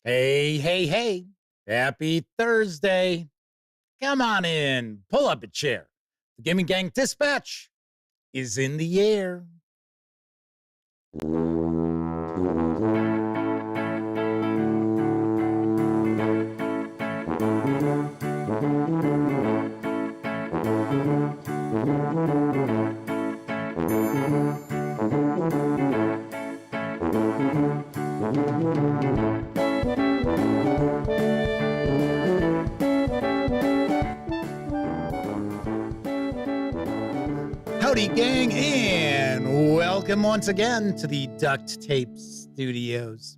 Hey, hey, hey. Happy Thursday. Come on in. Pull up a chair. The Gaming Gang Dispatch is in the air. Howdy, gang, and welcome once again to the Duct Tape Studios.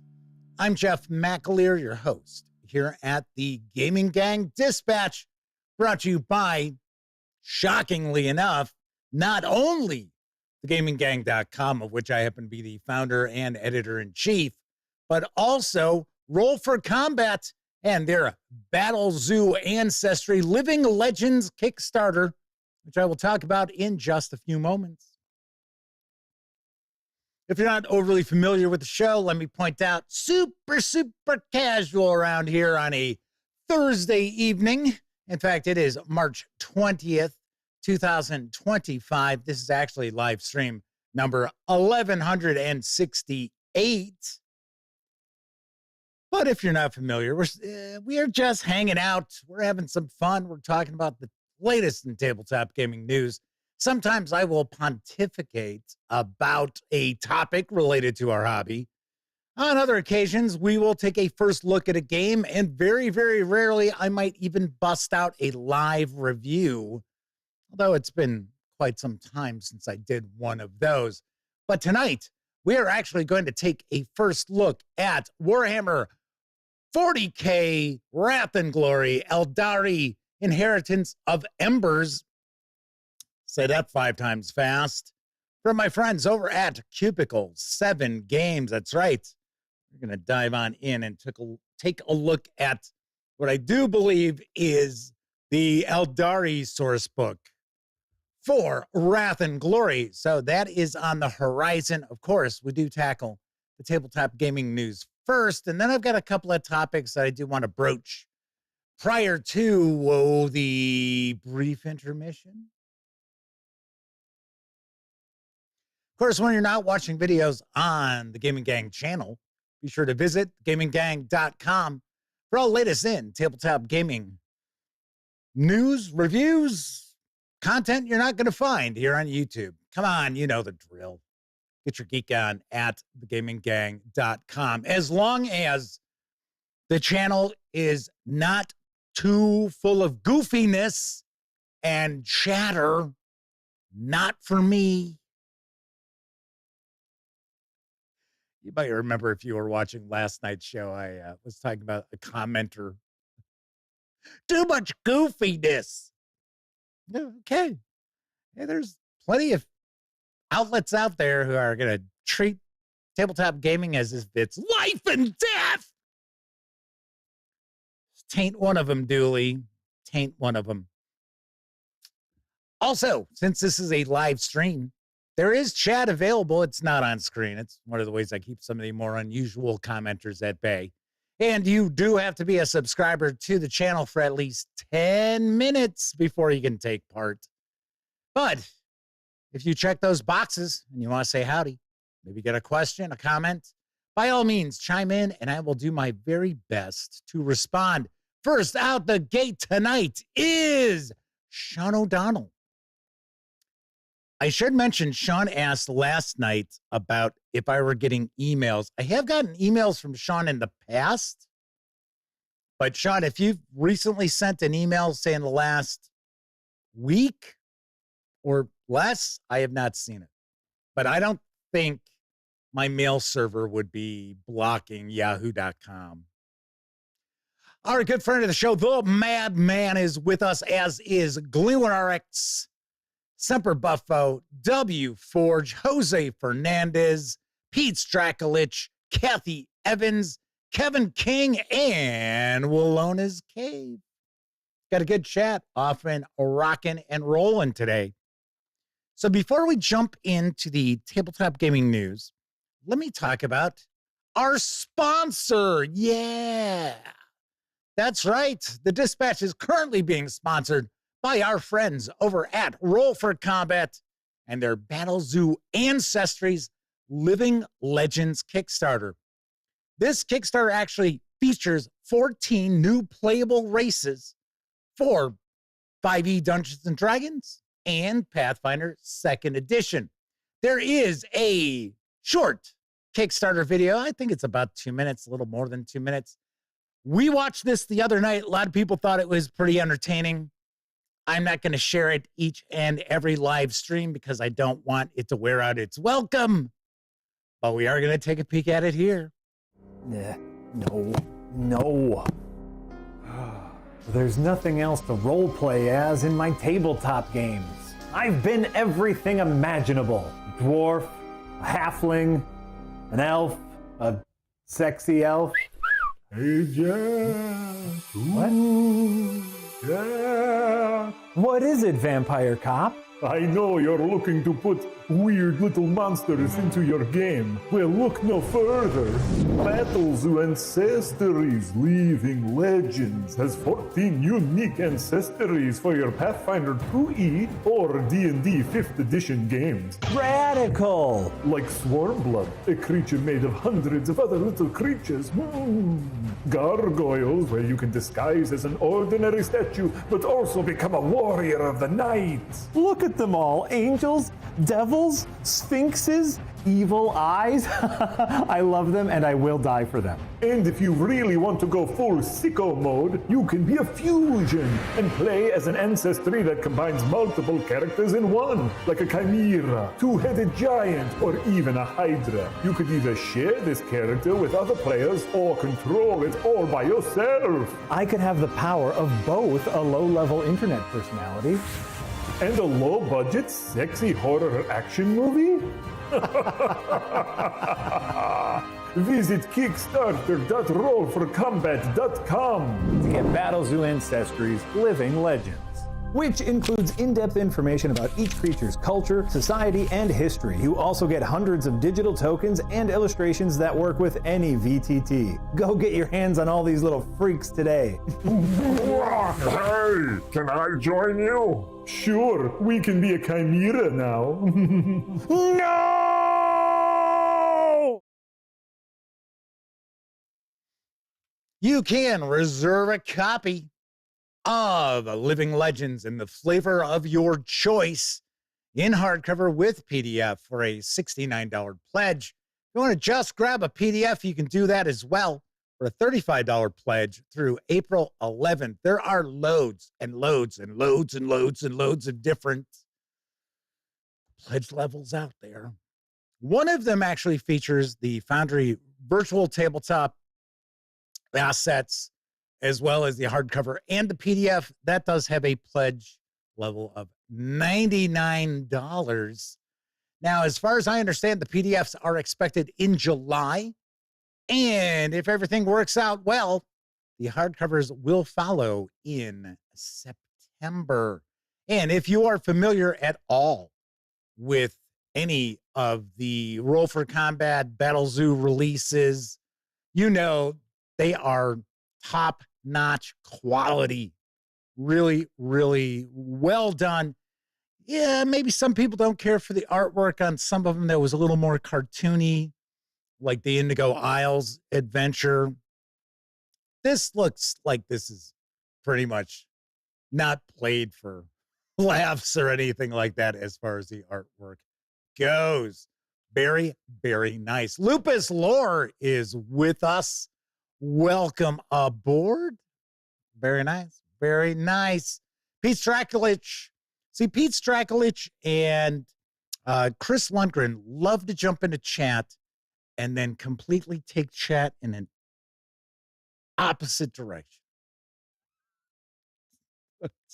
I'm Jeff McAleer, your host, here at the Gaming Gang Dispatch, brought to you by, shockingly enough, not only thegaminggang.com, of which I happen to be the founder and editor-in-chief, but also Roll for Combat and their Battle Zoo Ancestry Living Legends Kickstarter, which I will talk about in just a few moments. If you're not overly familiar with the show, let me point out, super casual around here on a Thursday evening. In fact, it is March 20th, 2025. This is actually live stream number 1168. But if you're not familiar, we are just hanging out. We're having some fun. We're talking about the latest in tabletop gaming news. Sometimes I will pontificate about a topic related to our hobby. On other occasions, we will take a first look at a game, and very, very rarely, I might even bust out a live review, although it's been quite some time since I did one of those. But tonight, we are actually going to take a first look at Warhammer 40k Wrath and Glory, Aeldari, Inheritance of Embers. Say that 5 times fast. From my friends over at Cubicle 7 Games. That's right. We're going to dive on in and take a look at what I do believe is the Aeldari source book for Wrath and Glory. So that is on the horizon. Of course, we do tackle the tabletop gaming news first, and then I've got a couple of topics that I do want to broach prior to the brief intermission. Of course, when you're not watching videos on the Gaming Gang channel, be sure to visit gaminggang.com for all latest in tabletop gaming news, reviews, content you're not going to find here on YouTube. Come on, you know the drill. Get your geek on at thegaminggang.com. As long as the channel is not too full of goofiness and chatter, not for me. You might remember if you were watching last night's show, I was talking about a commenter. Too much goofiness. Okay. Hey, there's plenty of outlets out there who are going to treat tabletop gaming as if it's life and death. Taint one of them, Dooley. Taint one of them. Also, since this is a live stream, there is chat available. It's not on screen. It's one of the ways I keep some of the more unusual commenters at bay. And you do have to be a subscriber to the channel for at least 10 minutes before you can take part. But if you check those boxes and you want to say howdy, maybe get a question, a comment, by all means, chime in and I will do my very best to respond. First out the gate tonight is Sean O'Donnell. I should mention, Sean asked last night about if I were getting emails. I have gotten emails from Sean in the past. But Sean, if you've recently sent an email, say in the last week or less, I have not seen it. But I don't think my mail server would be blocking yahoo.com. Our good friend of the show, the Madman, is with us, as is GlueRX, Semper Buffo, W. Forge, Jose Fernandez, Pete Strakolich, Kathy Evans, Kevin King, and Wallona's Cave. Got a good chat, often rocking and rolling today. So before we jump into the tabletop gaming news, let me talk about our sponsor. Yeah, that's right. The Dispatch is currently being sponsored by our friends over at Roll for Combat and their Battle Zoo Ancestries Living Legends Kickstarter. This Kickstarter actually features 14 new playable races for 5e Dungeons & Dragons and Pathfinder 2nd Edition. There is a short Kickstarter video. I think it's about 2 minutes, a little more than 2 minutes. We watched this the other night. A lot of people thought it was pretty entertaining. I'm not going to share it each and every live stream because I don't want it to wear out its welcome. But we are going to take a peek at it here. No. There's nothing else to roleplay as in my tabletop games. I've been everything imaginable. A dwarf, a halfling, an elf, a sexy elf. Hey, Jeff. What? Yeah. What is it, Vampire Cop? I know you're looking to put weird little monsters into your game. Well, look no further. Battle Zoo Ancestries Living Legends has 14 unique ancestries for your Pathfinder 2e or D&D 5th edition games. Radical! Like Swarmblood, a creature made of hundreds of other little creatures. Gargoyles, where you can disguise as an ordinary statue, but also become a warrior of the night. Look at them all. Angels, devils, sphinxes, evil eyes. I love them and I will die for them. And if you really want to go full sicko mode, you can be a fusion and play as an ancestry that combines multiple characters in one, like a chimera, two-headed giant, or even a hydra. You could either share this character with other players or control it all by yourself. I could have the power of both a low-level internet personality and a low-budget, sexy horror action movie? Visit Kickstarter.rollforcombat.com to get Battle Zoo Ancestries Living Legends, which includes in-depth information about each creature's culture, society, and history. You also get hundreds of digital tokens and illustrations that work with any VTT. Go get your hands on all these little freaks today. Hey, can I join you? Sure, we can be a chimera now. No! You can reserve a copy of Living Legends in the flavor of your choice in hardcover with PDF for a $69 pledge. If you want to just grab a PDF, you can do that as well for a $35 pledge through April 11th. There are loads and loads and loads and loads and loads of different pledge levels out there. One of them actually features the Foundry virtual tabletop assets, as well as the hardcover and the PDF. That does have a pledge level of $99. Now, as far as I understand, the PDFs are expected in July. And if everything works out well, the hardcovers will follow in September. And if you are familiar at all with any of the Roll for Combat Battle Zoo releases, you know they are top-notch quality. Really, really well done. Yeah, maybe some people don't care for the artwork on some of them that was a little more cartoony, like the Indigo Isles adventure. This looks like this is pretty much not played for laughs or anything like that as far as the artwork goes. Very, very nice. Lupus Lore is with us. Welcome aboard. Very nice. Very nice. Pete Strakulich. See, Pete Strakulich and Chris Lundgren love to jump into chat and then completely take chat in an opposite direction.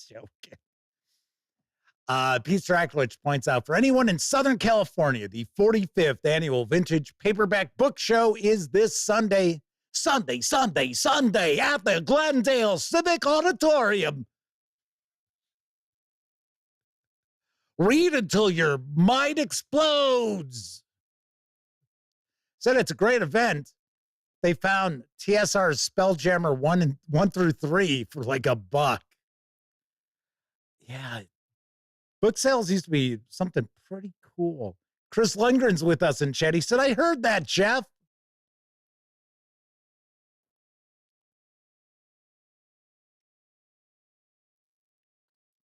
Joking. Pete Strakulich points out, for anyone in Southern California, the 45th annual Vintage Paperback Book Show is this Sunday at the Glendale Civic Auditorium. Read until your mind explodes. Said it's a great event. they found TSR's Spelljammer 1 through 3 for like $1. Yeah. Book sales used to be something pretty cool. Chris Lundgren's with us in chat. He said, I heard that, Jeff.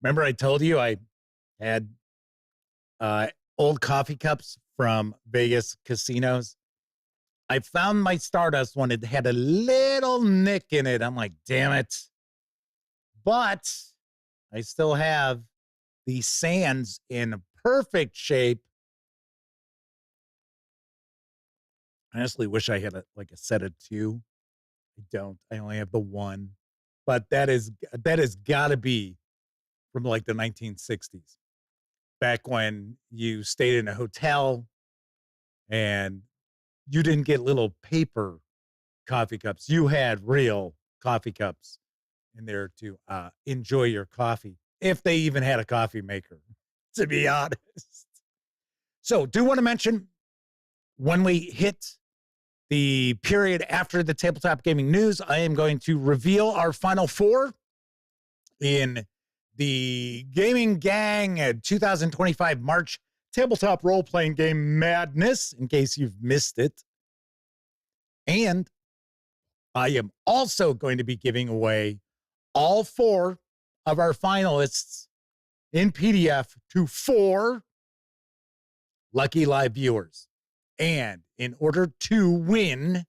Remember I told you I had old coffee cups from Vegas casinos? I found my Stardust one. It had a little nick in it. I'm like, damn it. But I still have the sands in perfect shape. I honestly wish I had a set of 2. I don't. I only have the 1. But that has got to be from like the 1960s. Back when you stayed in a hotel and you didn't get little paper coffee cups. You had real coffee cups in there to enjoy your coffee, if they even had a coffee maker, to be honest. So, do want to mention, when we hit the period after the tabletop gaming news, I am going to reveal our final 4 in the Gaming Gang 2025 March Tabletop Role-Playing Game Madness, in case you've missed it. And I am also going to be giving away all 4 of our finalists in PDF to 4 lucky live viewers. And in order to win,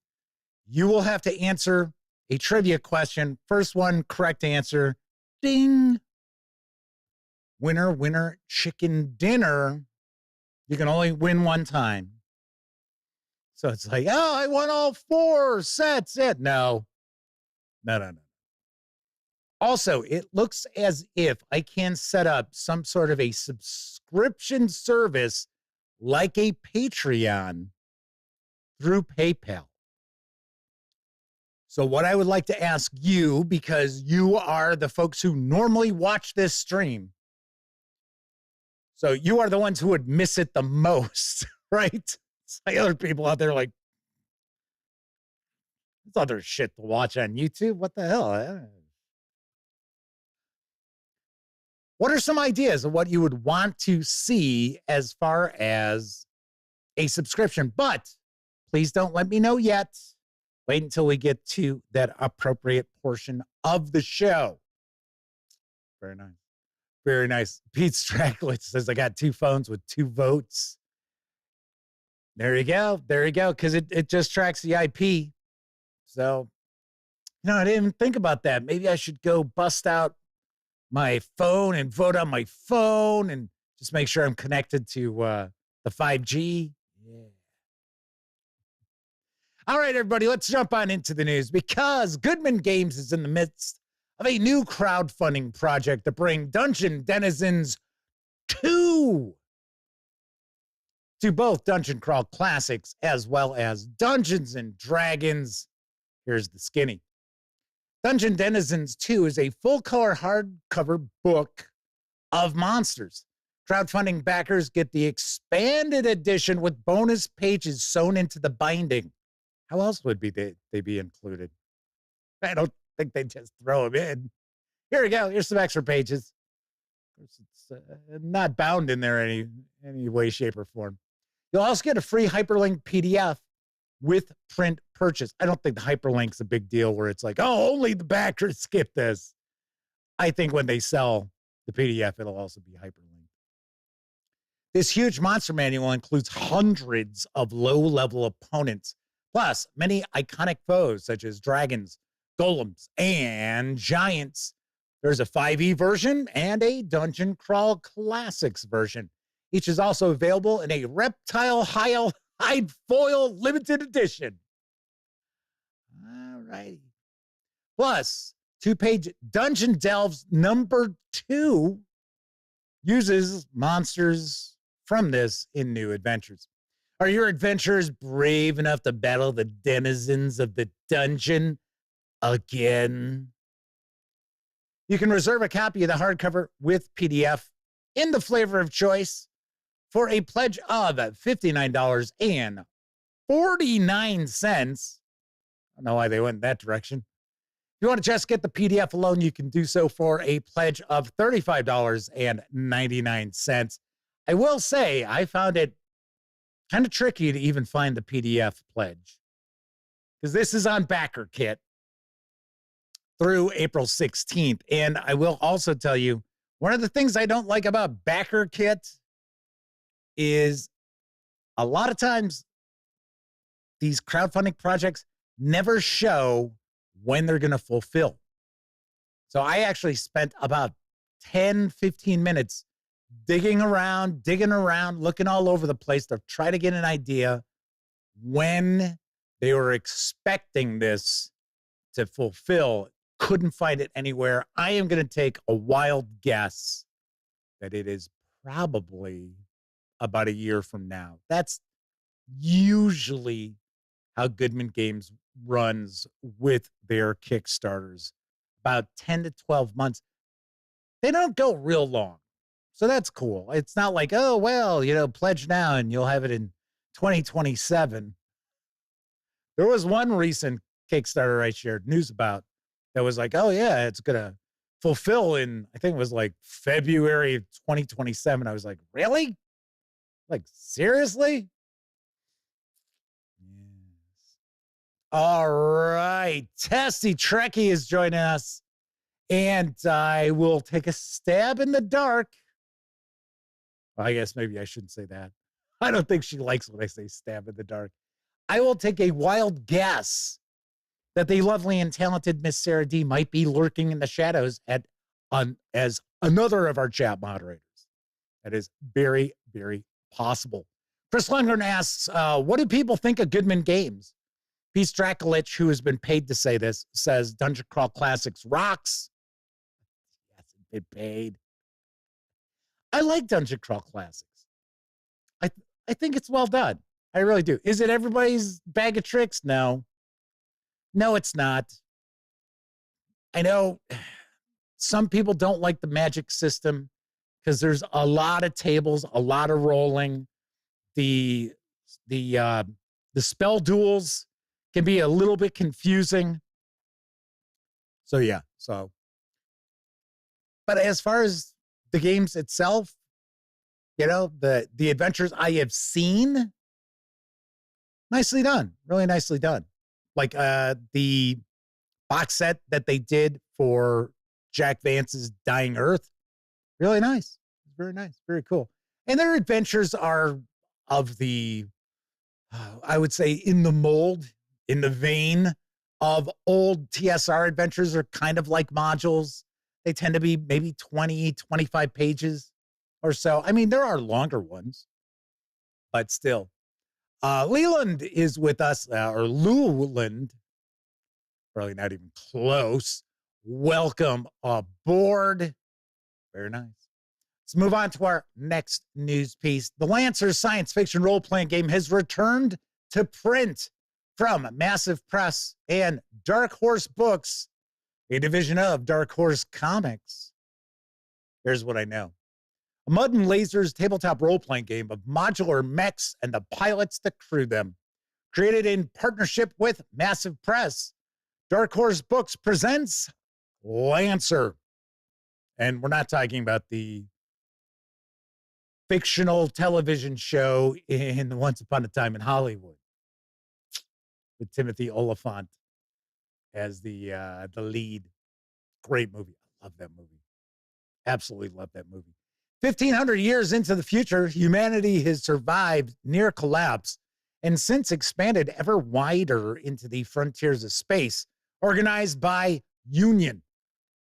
you will have to answer a trivia question. First one, correct answer. Ding. Winner, winner, chicken dinner. You can only win one time. So it's like, oh, I won all 4 sets. No. Also, it looks as if I can set up some sort of a subscription service like a Patreon through PayPal. So what I would like to ask you, because you are the folks who normally watch this stream, so you are the ones who would miss it the most, right? It's like other people out there like, there's other shit to watch on YouTube. What the hell? What are some ideas of what you would want to see as far as a subscription? But please don't let me know yet. Wait until we get to that appropriate portion of the show. Very nice. Very nice. Pete Stracklitz says, I got 2 phones with 2 votes. There you go. There you go. Because it just tracks the IP. So, I didn't even think about that. Maybe I should go bust out my phone and vote on my phone and just make sure I'm connected to the 5G. Yeah. All right, everybody, let's jump on into the news, because Goodman Games is in the midst of a new crowdfunding project to bring Dungeon Denizens 2 to both Dungeon Crawl Classics as well as Dungeons and Dragons. Here's the skinny. Dungeon Denizens 2 is a full-color hardcover book of monsters. Crowdfunding backers get the expanded edition with bonus pages sewn into the binding. How else would they be included? I don't think they just throw them in. Here we go. Here's some extra pages. Of course, it's not bound in there any way, shape, or form. You'll also get a free hyperlink PDF with print purchase. I don't think the hyperlink's a big deal where it's like, oh, only the backers skip this. I think when they sell the PDF, it'll also be hyperlinked. This huge monster manual includes hundreds of low-level opponents, plus many iconic foes such as dragons, golems, and giants. There's a 5e version and a Dungeon Crawl Classics version. Each is also available in a reptile hide foil limited edition. All righty. Plus, 2-page Dungeon Delves #2 uses monsters from this in new adventures. Are your adventurers brave enough to battle the denizens of the dungeon again? You can reserve a copy of the hardcover with PDF in the flavor of choice for a pledge of $59.49. don't know why they went in that direction. If you want to just get the PDF alone, you can do so for a pledge of $35.99. I will say I found it kind of tricky to even find the PDF pledge because this is on BackerKit through April 16th. And I will also tell you, one of the things I don't like about BackerKit is a lot of times these crowdfunding projects never show when they're going to fulfill. So I actually spent about 10, 15 minutes digging around, looking all over the place to try to get an idea when they were expecting this to fulfill. Couldn't find it anywhere. I am going to take a wild guess that it is probably about a year from now. That's usually how Goodman Games runs with their Kickstarters. About 10 to 12 months. They don't go real long. So that's cool. It's not like, oh, well, pledge now and you'll have it in 2027. There was one recent Kickstarter I shared news about that was like, oh, yeah, it's going to fulfill in, I think it was like February of 2027. I was like, really? Like, seriously? Yes. All right. Testy Trekkie is joining us. And I will take a stab in the dark. Well, I guess maybe I shouldn't say that. I don't think she likes when I say stab in the dark. I will take a wild guess that the lovely and talented Miss Sarah D might be lurking in the shadows as another of our chat moderators. That is very, very possible. Chris Lundgren asks, what do people think of Goodman Games? Pete Strakulich, who has been paid to say this, says Dungeon Crawl Classics rocks. He hasn't been paid. I like Dungeon Crawl Classics. I think it's well done. I really do. Is it everybody's bag of tricks? No. No, it's not. I know some people don't like the magic system because there's a lot of tables, a lot of rolling. The spell duels can be a little bit confusing. So yeah, but as far as the games itself, the adventures I have seen, nicely done, really nicely done. Like the box set that they did for Jack Vance's Dying Earth, really nice, very nice, very cool. And their adventures are of the, I would say, in the mold, in the vein of old TSR adventures, are kind of like modules. They tend to be maybe 20, 25 pages or so. I mean, there are longer ones, but still. Leland is with us, or Luland, probably not even close. Welcome aboard. Very nice. Let's move on to our next news piece. The Lancers science fiction role-playing game has returned to print from Massive Press and Dark Horse Books, a division of Dark Horse Comics. Here's what I know. A Mud and Lasers tabletop role-playing game of modular mechs and the pilots that crew them. Created in partnership with Massive Press, Dark Horse Books presents Lancer. And we're not talking about the fictional television show in Once Upon a Time in Hollywood with Timothy Oliphant as the lead. Great movie. I love that movie. Absolutely love that movie. 1,500 years into the future, humanity has survived near collapse and since expanded ever wider into the frontiers of space, organized by Union,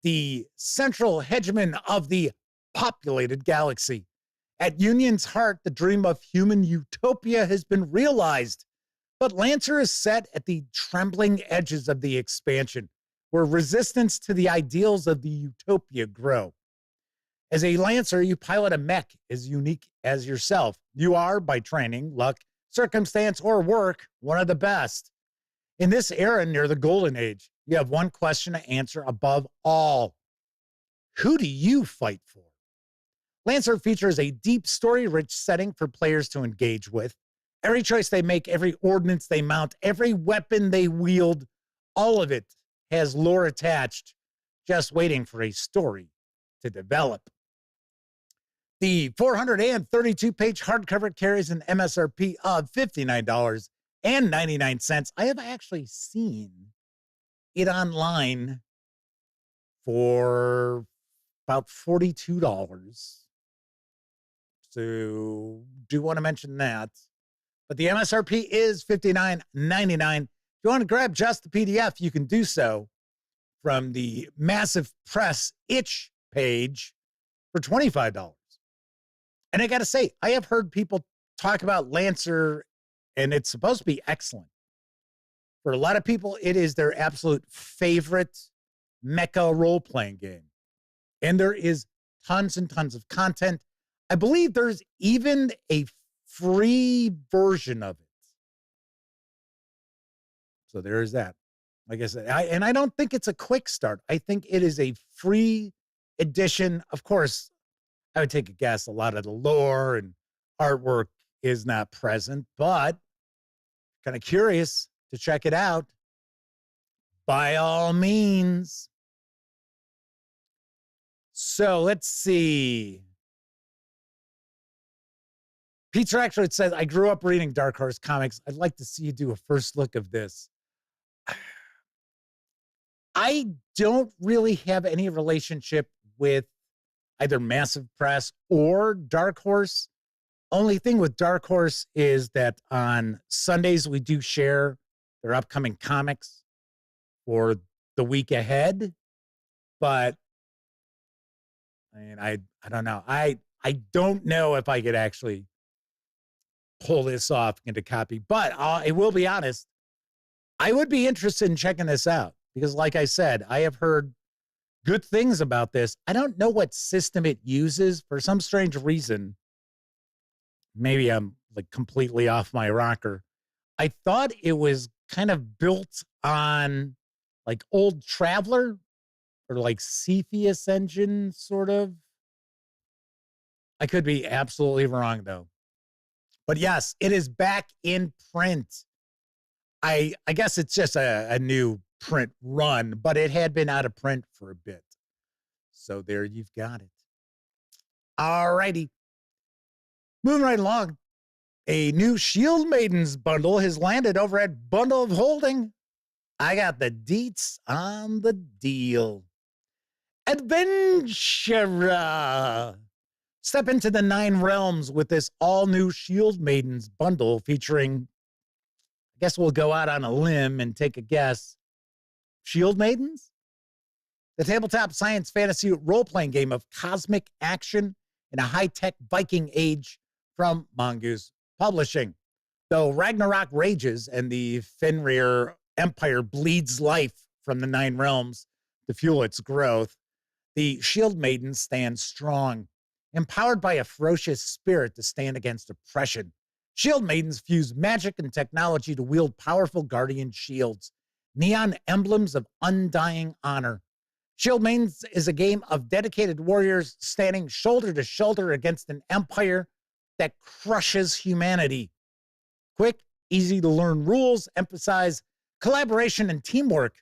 the central hegemon of the populated galaxy. At Union's heart, the dream of human utopia has been realized, but Lancer is set at the trembling edges of the expansion, where resistance to the ideals of the utopia grow. As a Lancer, you pilot a mech as unique as yourself. You are, by training, luck, circumstance, or work, one of the best. In this era near the Golden Age, you have one question to answer above all. Who do you fight for? Lancer features a deep, story-rich setting for players to engage with. Every choice they make, every ordnance they mount, every weapon they wield All of it has lore attached, just waiting for a story to develop. The 432-page hardcover carries an MSRP of $59.99. I have actually seen it online for about $42. So do want to mention that. But the MSRP is $59.99. If you want to grab just the PDF, you can do so from the Massive Press itch page for $25. And I got to say, I have heard people talk about Lancer, and it's supposed to be excellent. For a lot of people, it is their absolute favorite mecha role-playing game. And there is tons and tons of content. I believe there's even a free version of it. So there is that. Like I said, I don't think it's a quick start. I think it is a free edition. Of course, I would take a guess. A lot of the lore and artwork is not present, but kind of curious to check it out. By all means. So let's see. Peter actually says, I grew up reading Dark Horse comics. I'd like to see you do a first look of this. I don't really have any relationship with either Massive Press or Dark Horse. Only thing with Dark Horse is that on Sundays we do share their upcoming comics for the week ahead. But I mean, I don't know. I don't know if I could actually pull this off into copy, but I will be honest. I would be interested in checking this out because, like I said, I have heard good things about this. I don't know what system it uses for some strange reason. Maybe I'm like completely off my rocker. I thought it was kind of built on like Old Traveler or like Cepheus engine, sort of. I could be absolutely wrong, though. But yes, it is back in print. I guess it's just a new print run, but it had been out of print for a bit. So there you've got it. All righty. Moving right along. A new Shield Maidens bundle has landed over at Bundle of Holding. I got the deets on the deal. Adventure. Step into the 9 realms with this all-new Shield Maidens bundle featuring, I guess we'll go out on a limb and take a guess, Shield Maidens? The tabletop science fantasy role-playing game of cosmic action in a high-tech Viking age from Mongoose Publishing. Though Ragnarok rages and the Fenrir Empire bleeds life from the 9 realms to fuel its growth, the Shield Maidens stand strong. Empowered by a ferocious spirit to stand against oppression, Shield Maidens fuse magic and technology to wield powerful guardian shields, neon emblems of undying honor. Shield Maidens is a game of dedicated warriors standing shoulder to shoulder against an empire that crushes humanity. Quick, easy to learn rules emphasize collaboration and teamwork.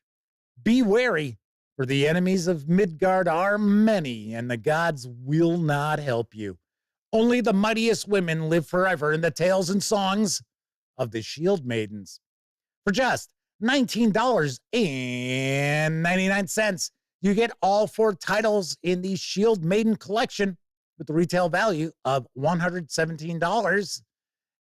Be wary, for the enemies of Midgard are many, and the gods will not help you. Only the mightiest women live forever in the tales and songs of the Shield Maidens. For just $19.99, you get all 4 titles in the Shield Maiden collection with the retail value of $117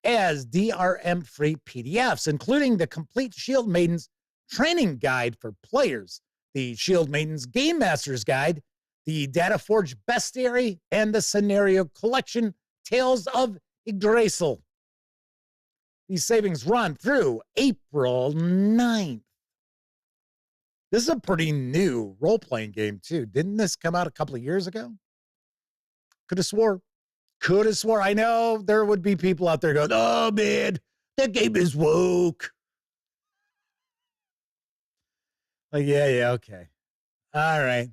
as DRM-free PDFs, including the complete Shield Maidens training guide for players, the Shield Maidens Game Master's Guide, the Data Forge Bestiary, and the Scenario Collection, Tales of Yggdrasil. These savings run through April 9th. This is a pretty new role-playing game, too. Didn't this come out a couple of years ago? Could have swore. I know there would be people out there going, oh, man, that game is woke. Like, yeah, okay. All right.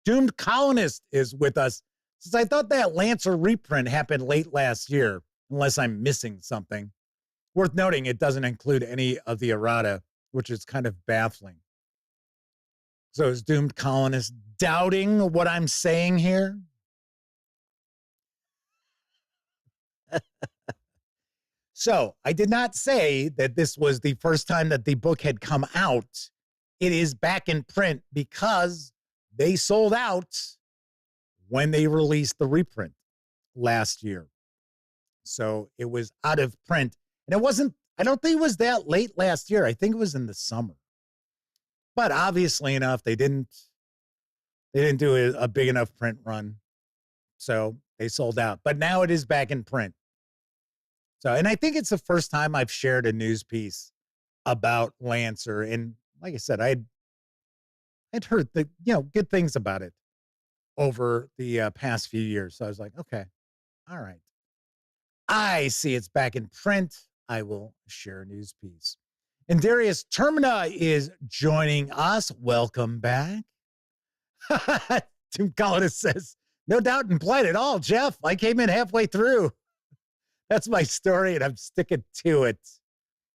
Doomed Colonist is with us. Since I thought that Lancer reprint happened late last year, unless I'm missing something. Worth noting, it doesn't include any of the errata, which is kind of baffling. So is Doomed Colonist doubting what I'm saying here? So I did not say that this was the first time that the book had come out. It is back in print because they sold out when they released the reprint last year. So it was out of print. And it wasn't, I don't think it was that late last year. I think it was in the summer. But obviously enough, they didn't do a big enough print run. So they sold out. But now it is back in print. So, and I think it's the first time I've shared a news piece about Lancer. And like I said, I'd heard the, good things about it over the past few years. So I was like, okay, all right. I see it's back in print. I will share a news piece. And Darius Termina is joining us. Welcome back. Tim Collins says, no doubt implied at all, Jeff. I came in halfway through. That's my story, and I'm sticking to it.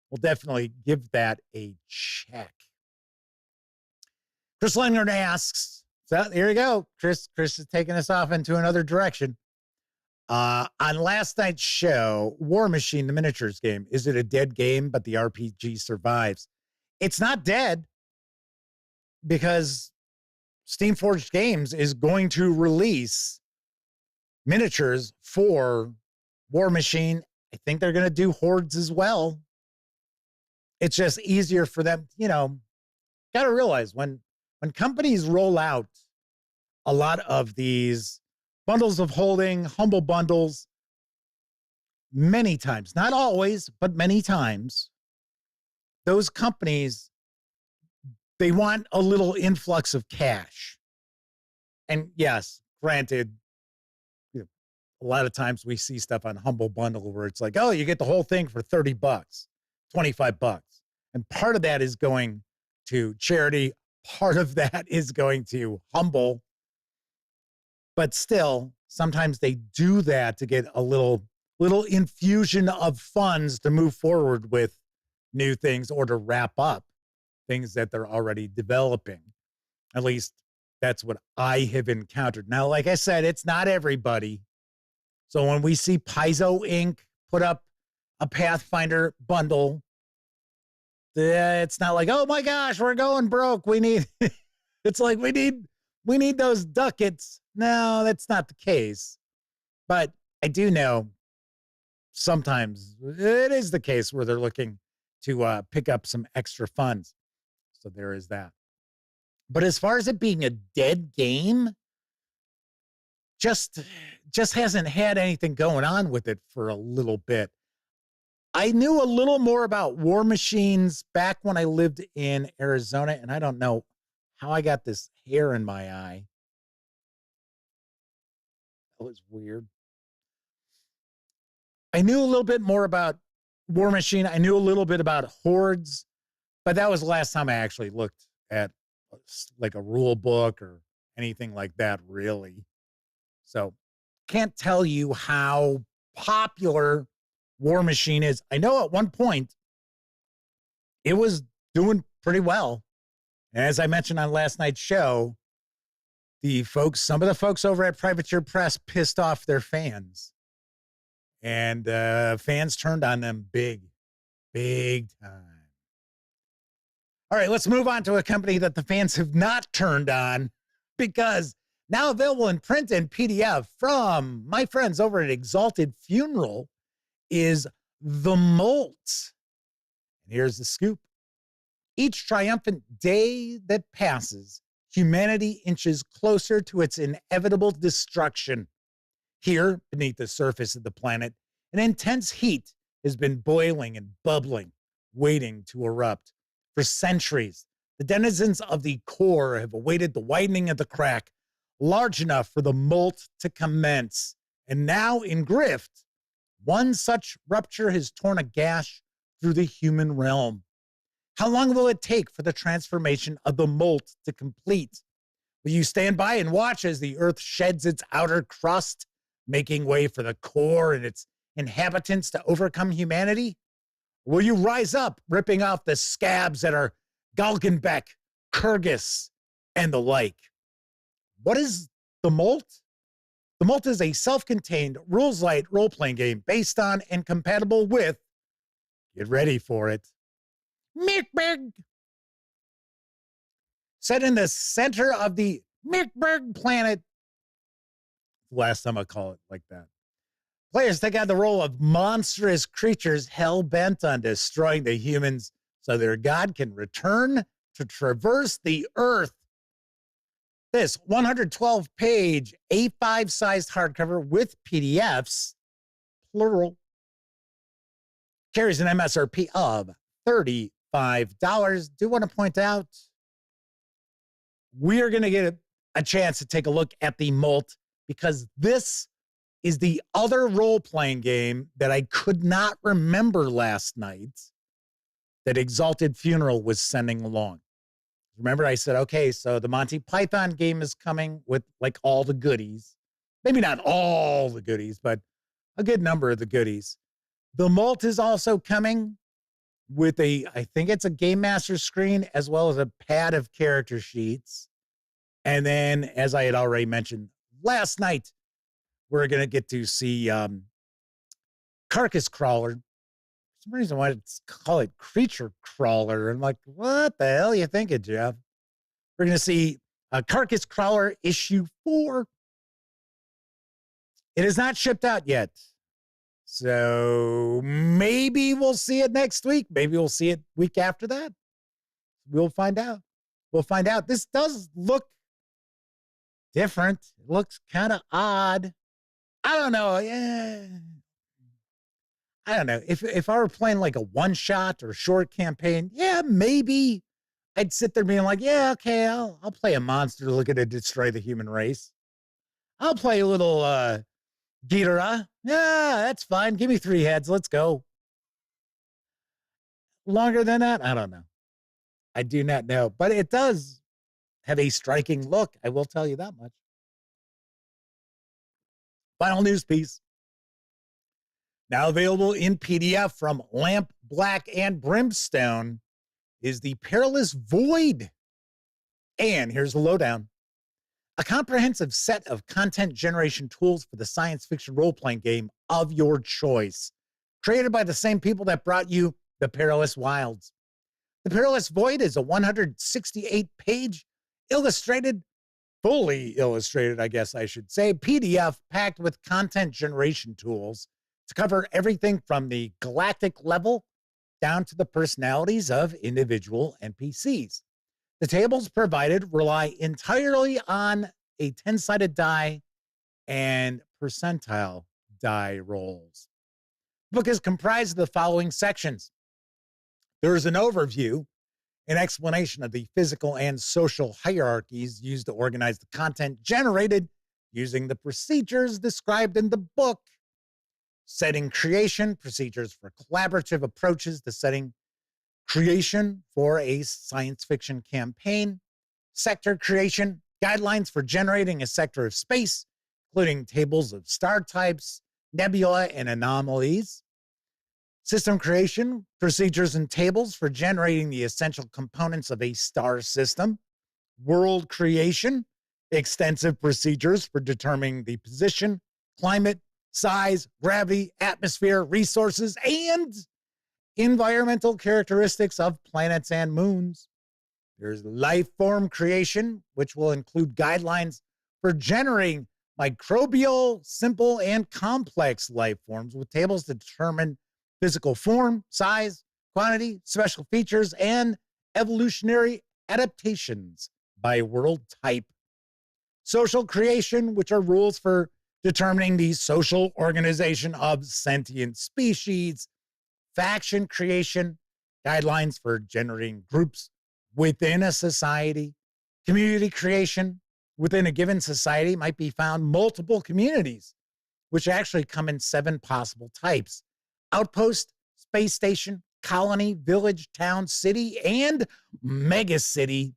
We'll definitely give that a check. Chris Leonard asks, so here you go. Chris is taking us off into another direction. On last night's show, War Machine, the miniatures game, is it a dead game, but the RPG survives? It's not dead because Steamforged Games is going to release miniatures for War Machine. I think they're going to do Hordes as well. It's just easier for them. Got to realize when companies roll out a lot of these bundles of holding, humble bundles, many times, not always, but many times, those companies, they want a little influx of cash. And yes, granted, a lot of times we see stuff on Humble Bundle where it's like, oh, you get the whole thing for $30, $25. And part of that is going to charity. Part of that is going to Humble. But still, sometimes they do that to get a little infusion of funds to move forward with new things or to wrap up things that they're already developing. At least that's what I have encountered. Now, like I said, it's not everybody. So when we see Paizo Inc. put up a Pathfinder bundle, it's not like, oh my gosh, we're going broke. It's like we need those ducats. No, that's not the case. But I do know sometimes it is the case where they're looking to pick up some extra funds. So there is that. But as far as it being a dead game, just hasn't had anything going on with it for a little bit. I knew a little more about War Machines back when I lived in Arizona, and I don't know how I got this hair in my eye. That was weird. I knew a little bit more about War Machine. I knew a little bit about Hordes, but that was the last time I actually looked at like a rule book or anything like that, really. So can't tell you how popular War Machine is. I know at one point it was doing pretty well. And as I mentioned on last night's show, some of the folks over at Privateer Press pissed off their fans. And fans turned on them big time. All right, let's move on to a company that the fans have not turned on, because now available in print and PDF from my friends over at Exalted Funeral is The Molt. And here's the scoop. Each triumphant day that passes, humanity inches closer to its inevitable destruction. Here, beneath the surface of the planet, an intense heat has been boiling and bubbling, waiting to erupt. For centuries, the denizens of the core have awaited the widening of the crack large enough for the molt to commence. And now in Grift, one such rupture has torn a gash through the human realm. How long will it take for the transformation of the molt to complete? Will you stand by and watch as the earth sheds its outer crust, making way for the core and its inhabitants to overcome humanity? Will you rise up, ripping off the scabs that are Galgenbeck, Kyrgyz, and the like? What is the Molt? The Molt is a self-contained, rules-light role-playing game based on and compatible with, get ready for it, Mi'kmaq. Set in the center of the Mi'kmaq planet. Last time I call it like that. Players take on the role of monstrous creatures hell-bent on destroying the humans so their god can return to traverse the earth. This 112-page A5-sized hardcover with PDFs, plural, carries an MSRP of $35. Do want to point out, we are going to get a chance to take a look at the Molt because this is the other role-playing game that I could not remember last night that Exalted Funeral was sending along. Remember, I said, okay, so the Monty Python game is coming with like all the goodies. Maybe not all the goodies, but a good number of the goodies. The Molt is also coming with I think it's a Game Master screen as well as a pad of character sheets. And then, as I had already mentioned last night, we're going to get to see Carcass Crawler. For some reason, I wanted to call it Creature Crawler. I'm like, what the hell are you thinking, Jeff? We're going to see Carcass Crawler issue 4. It is not shipped out yet. So maybe we'll see it next week. Maybe we'll see it week after that. We'll find out. We'll find out. This does look different. It looks kind of odd. I don't know. Yeah. I don't know. If I were playing like a one-shot or short campaign, yeah, maybe I'd sit there being like, yeah, okay, I'll play a monster looking to destroy the human race. I'll play a little Ghidorah. Yeah, that's fine. Give me 3 heads. Let's go. Longer than that? I don't know. I do not know. But it does have a striking look. I will tell you that much. Final news piece. Now available in PDF from Lampblack and Brimstone is The Perilous Void. And here's the lowdown. A comprehensive set of content generation tools for the science fiction role-playing game of your choice. Created by the same people that brought you The Perilous Wilds. The Perilous Void is a 168-page fully illustrated, I guess I should say, PDF packed with content generation tools to cover everything from the galactic level down to the personalities of individual NPCs. The tables provided rely entirely on a 10-sided die and percentile die rolls. The book is comprised of the following sections. There is an overview, an explanation of the physical and social hierarchies used to organize the content generated using the procedures described in the book. Setting creation, procedures for collaborative approaches to setting creation for a science fiction campaign. Sector creation, guidelines for generating a sector of space, including tables of star types, nebula, and anomalies. System creation, procedures and tables for generating the essential components of a star system. World creation, extensive procedures for determining the position, climate, size, gravity, atmosphere, resources, and environmental characteristics of planets and moons. There's life form creation, which will include guidelines for generating microbial, simple, and complex life forms with tables to determine physical form, size, quantity, special features, and evolutionary adaptations by world type. Social creation, which are rules for determining the social organization of sentient species. Faction creation, guidelines for generating groups within a society. Community creation, within a given society might be found multiple communities, which actually come in 7 possible types. Outpost, space station, colony, village, town, city, and megacity.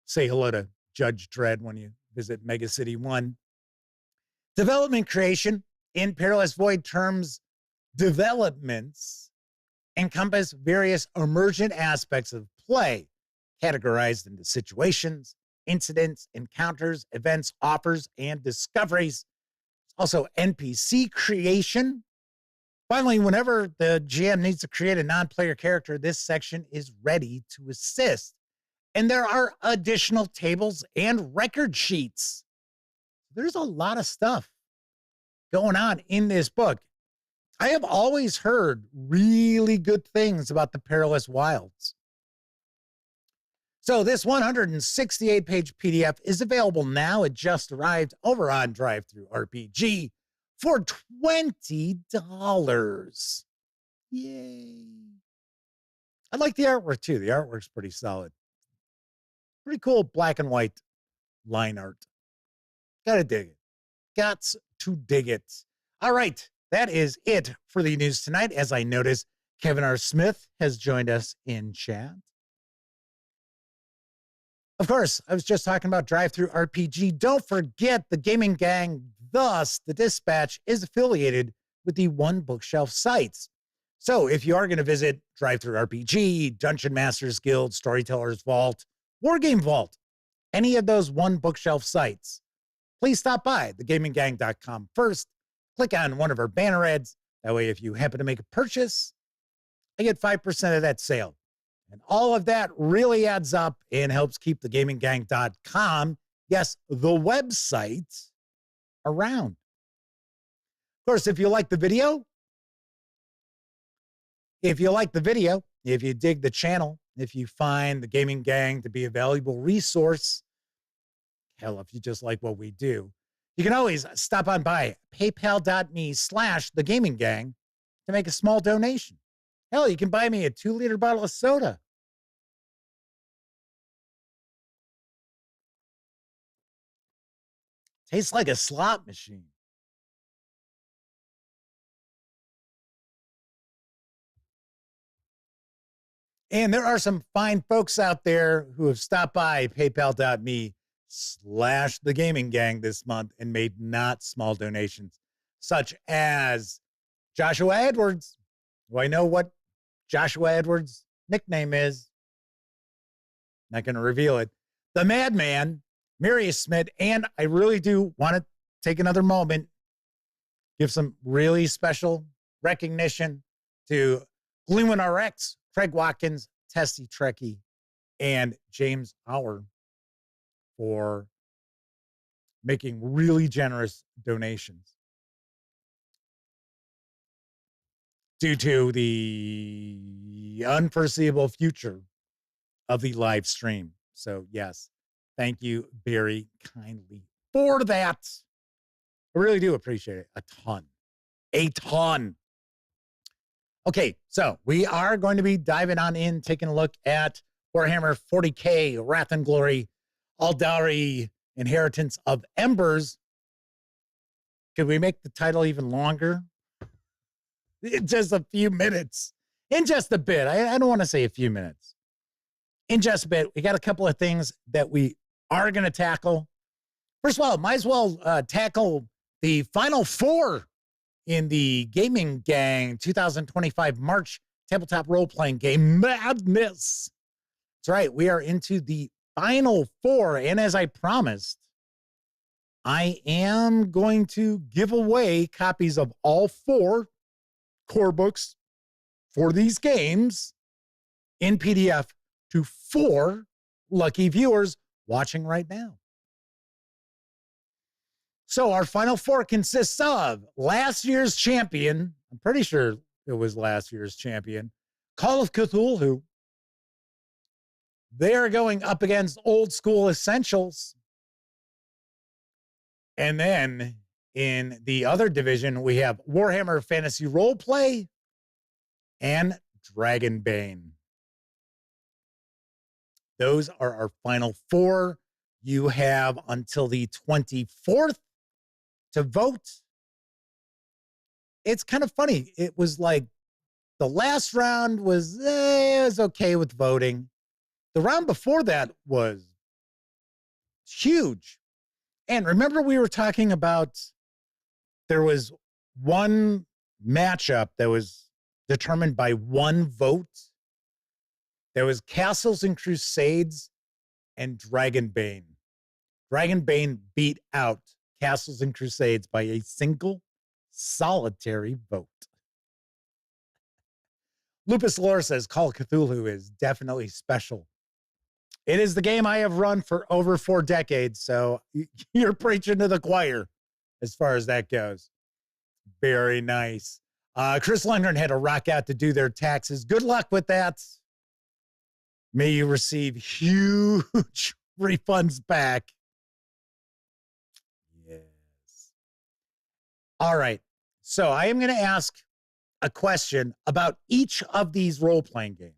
Say hello to Judge Dredd when you visit Megacity 1. Development creation, in Perilous Void terms, developments encompass various emergent aspects of play, categorized into situations, incidents, encounters, events, offers, and discoveries. Also, NPC creation. Finally, whenever the GM needs to create a non-player character, this section is ready to assist. And there are additional tables and record sheets. There's a lot of stuff going on in this book. I have always heard really good things about the Perilous Wilds. So this 168-page PDF is available now. It just arrived over on DriveThruRPG for $20. Yay. I like the artwork too. The artwork's pretty solid. Pretty cool black and white line art. Gotta dig it. Gots to dig it. All right. That is it for the news tonight. As I notice, Kevin R. Smith has joined us in chat. Of course, I was just talking about DriveThruRPG. Don't forget the Gaming Gang, thus the Dispatch, is affiliated with the One Bookshelf sites. So if you are going to visit DriveThruRPG, Dungeon Masters Guild, Storytellers Vault, Wargame Vault, any of those One Bookshelf sites, please stop by thegaminggang.com first. Click on one of our banner ads. That way, if you happen to make a purchase, I get 5% of that sale. And all of that really adds up and helps keep thegaminggang.com, yes, the website, around. Of course, if you like the video, if you dig the channel, if you find the Gaming Gang to be a valuable resource, hell, if you just like what we do, you can always stop on by paypal.me/thegaminggang to make a small donation. Hell, you can buy me a 2-liter bottle of soda. Tastes like a slot machine. And there are some fine folks out there who have stopped by paypal.me/thegaminggang this month and made not small donations, such as Joshua Edwards. Do I know what Joshua Edwards' nickname is? Not going to reveal it. The Madman, Mary Smith, and I really do want to take another moment, give some really special recognition to Gloomwin RX, Craig Watkins, Tessie Trekkie, and James Auer for making really generous donations due to the unforeseeable future of the live stream. So, yes, thank you very kindly for that. I really do appreciate it a ton. A ton. Okay, so we are going to be diving on in, taking a look at Warhammer 40k, Wrath and Glory, Aeldari, Inheritance of Embers. Could we make the title even longer? In just a few minutes. In just a bit. I don't want to say a few minutes. In just a bit, we got a couple of things that we are going to tackle. First of all, might as well tackle the final four in the Gaming Gang 2025 March tabletop role-playing game Madness. That's right. We are into the final four. And as I promised, I am going to give away copies of all four core books for these games in PDF to 4 lucky viewers watching right now. So our final four consists of last year's champion. I'm pretty sure it was last year's champion, Call of Cthulhu. They're going up against Old School Essentials. And then in the other division, we have Warhammer Fantasy Roleplay and Dragonbane. Those are our final four. You have until the 24th to vote. It's kind of funny. It was like the last round was, it was okay with voting. The round before that was huge. And remember we were talking about there was one matchup that was determined by one vote. There was Castles and Crusades and Dragonbane. Dragonbane beat out Castles and Crusades by a single solitary vote. Lupus Lore says Call of Cthulhu is definitely special. It is the game I have run for over 4 decades, so you're preaching to the choir as far as that goes. Very nice. Chris Lundgren had to rock out to do their taxes. Good luck with that. May you receive huge refunds back. Yes. All right. So I am going to ask a question about each of these role-playing games.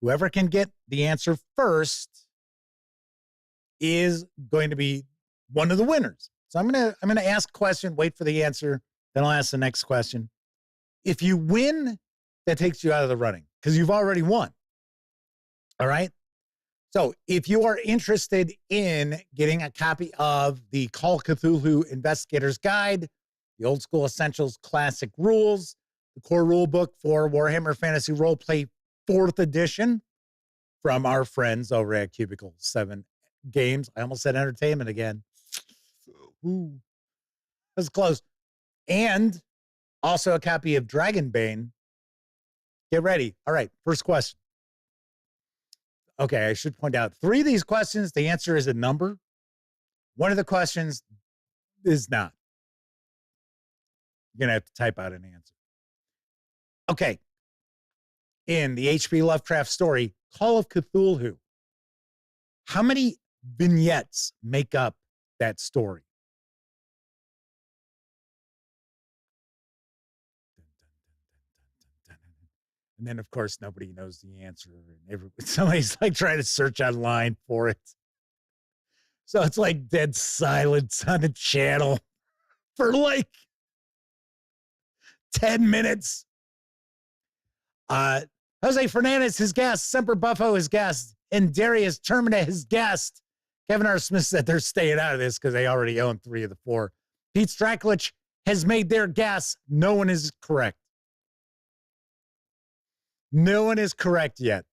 Whoever can get the answer first is going to be one of the winners. So I'm going to ask a question, wait for the answer, then I'll ask the next question. If you win, that takes you out of the running because you've already won. All right? So if you are interested in getting a copy of the Call of Cthulhu Investigator's Guide, the Old School Essentials Classic Rules, the core rule book for Warhammer Fantasy Roleplay 4th edition from our friends over at Cubicle 7 Games. I almost said entertainment again. Ooh, that's close. And also a copy of Dragonbane. Get ready. All right, first question. Okay, I should point out 3 of these questions, the answer is a number. One of the questions is not. You're going to have to type out an answer. Okay. In the H.P. Lovecraft story, Call of Cthulhu, how many vignettes make up that story? And then, of course, nobody knows the answer. And somebody's like trying to search online for it. So it's like dead silence on the channel for like 10 minutes. Jose Fernandez, his guest. Semper Buffo, his guest. And Darius Termina, his guest. Kevin R. Smith said they're staying out of this because they already own 3 of the 4. Pete Stracklich has made their guess. No one is correct. No one is correct yet.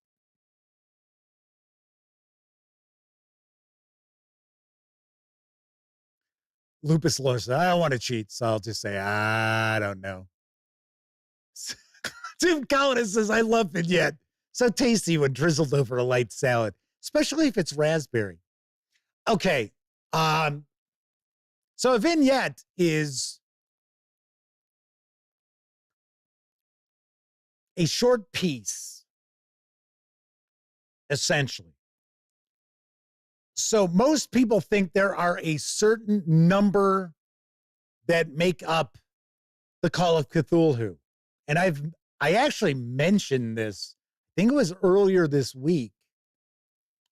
Lupus Lore said, I don't want to cheat, so I'll just say, I don't know. Tim Collins says, I love vignette. So tasty when drizzled over a light salad, especially if it's raspberry. Okay. So a vignette is a short piece, essentially. So most people think there are a certain number that make up the Call of Cthulhu. And I actually mentioned this, I think it was earlier this week,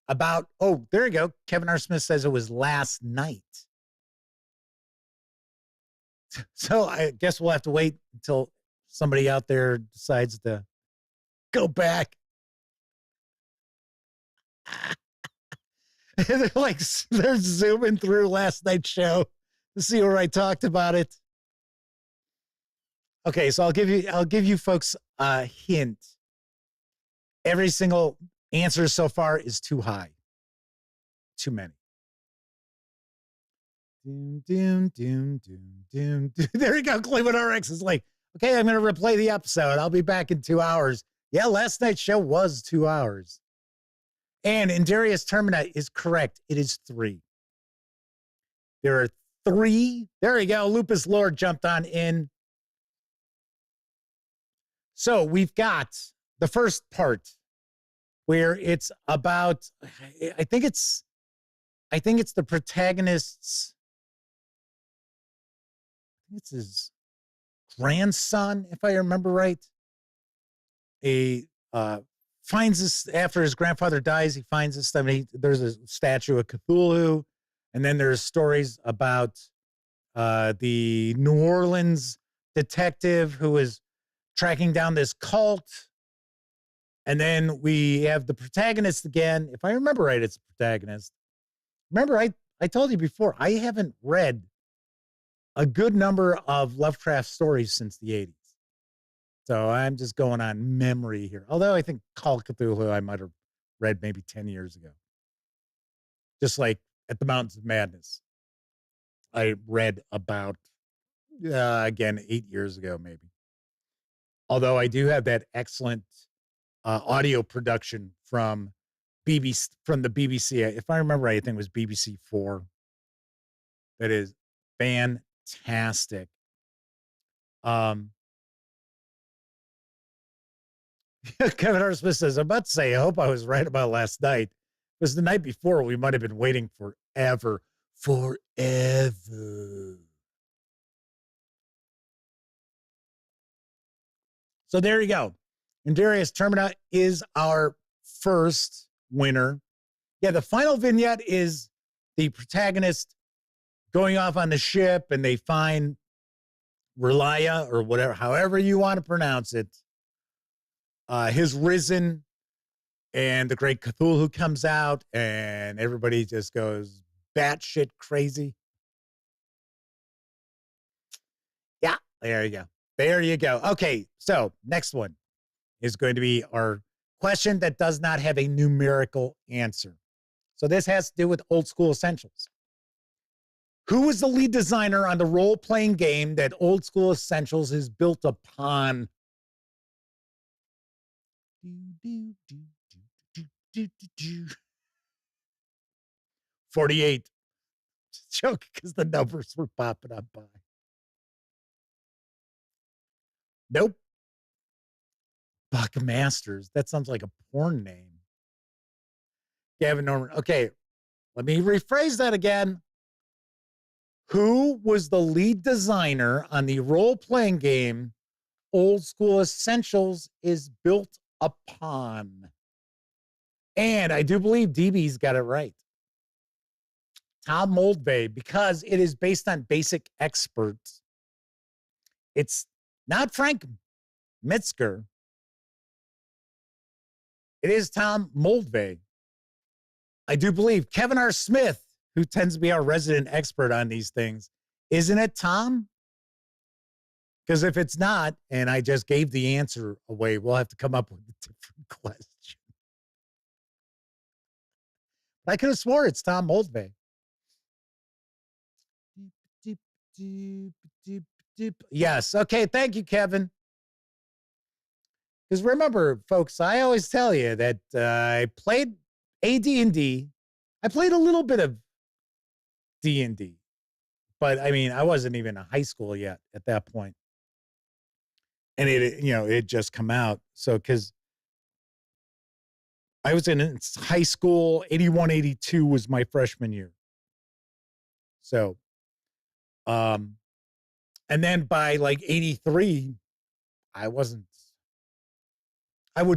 about, oh, there you go. Kevin R. Smith says it was last night. So I guess we'll have to wait until somebody out there decides to go back. they're zooming through last night's show to see where I talked about it. Okay, so I'll give you folks a hint. Every single answer so far is too high. Too many. Doom, doom, doom, doom, doom, doom. There you go. Cleveland RX is like, okay, I'm going to replay the episode. I'll be back in 2 hours. Yeah, last night's show was 2 hours. And Indarius Termina is correct. It is 3. There are 3. There you go. Lupus Lord jumped on in. So we've got the first part where it's about, I think it's the protagonist's, it's his grandson, if I remember right. Finds this after his grandfather dies. He finds this stuff. There's a statue of Cthulhu, and then there's stories about the New Orleans detective who is tracking down this cult. And then we have the protagonist again. If I remember right, it's the protagonist. Remember, I told you before, I haven't read a good number of Lovecraft stories since the 80s. So I'm just going on memory here. Although I think Call of Cthulhu I might have read maybe 10 years ago. Just like at the Mountains of Madness, I read about, again, 8 years ago, maybe. Although I do have that excellent audio production from the BBC. If I remember right, I think it was BBC 4. That is fantastic. Kevin R. Smith says, I'm about to say, I hope I was right about last night. It was the night before. We might have been waiting forever. Forever. So there you go. Indarius Termina is our first winner. Yeah, the final vignette is the protagonist going off on the ship and they find Relia or whatever, however you want to pronounce it. His risen, and the great Cthulhu comes out, and everybody just goes batshit crazy. Yeah, there you go. There you go. Okay, so next one is going to be our question that does not have a numerical answer. So this has to do with Old School Essentials. Who was the lead designer on the role-playing game that Old School Essentials is built upon? 48. Joke because the numbers were popping up by. Nope. Buckmasters. That sounds like a porn name. Gavin Norman. Okay, let me rephrase that again. Who was the lead designer on the role-playing game Old School Essentials is built upon? And I do believe DB's got it right. Tom Moldvay, because it is based on Basic Experts. It's not Frank Metzger. It is Tom Moldvay. I do believe Kevin R. Smith, who tends to be our resident expert on these things, isn't it Tom? Because if it's not, and I just gave the answer away, we'll have to come up with a different question. I could have swore it's Tom Moldvay. Yes. Okay. Thank you, Kevin. Because remember, folks, I always tell you that I played AD&D. I played a little bit of D&D. But, I mean, I wasn't even in high school yet at that point. And it just come out. So, because I was in high school, 81, 82 was my freshman year. So, and then by like 83, I would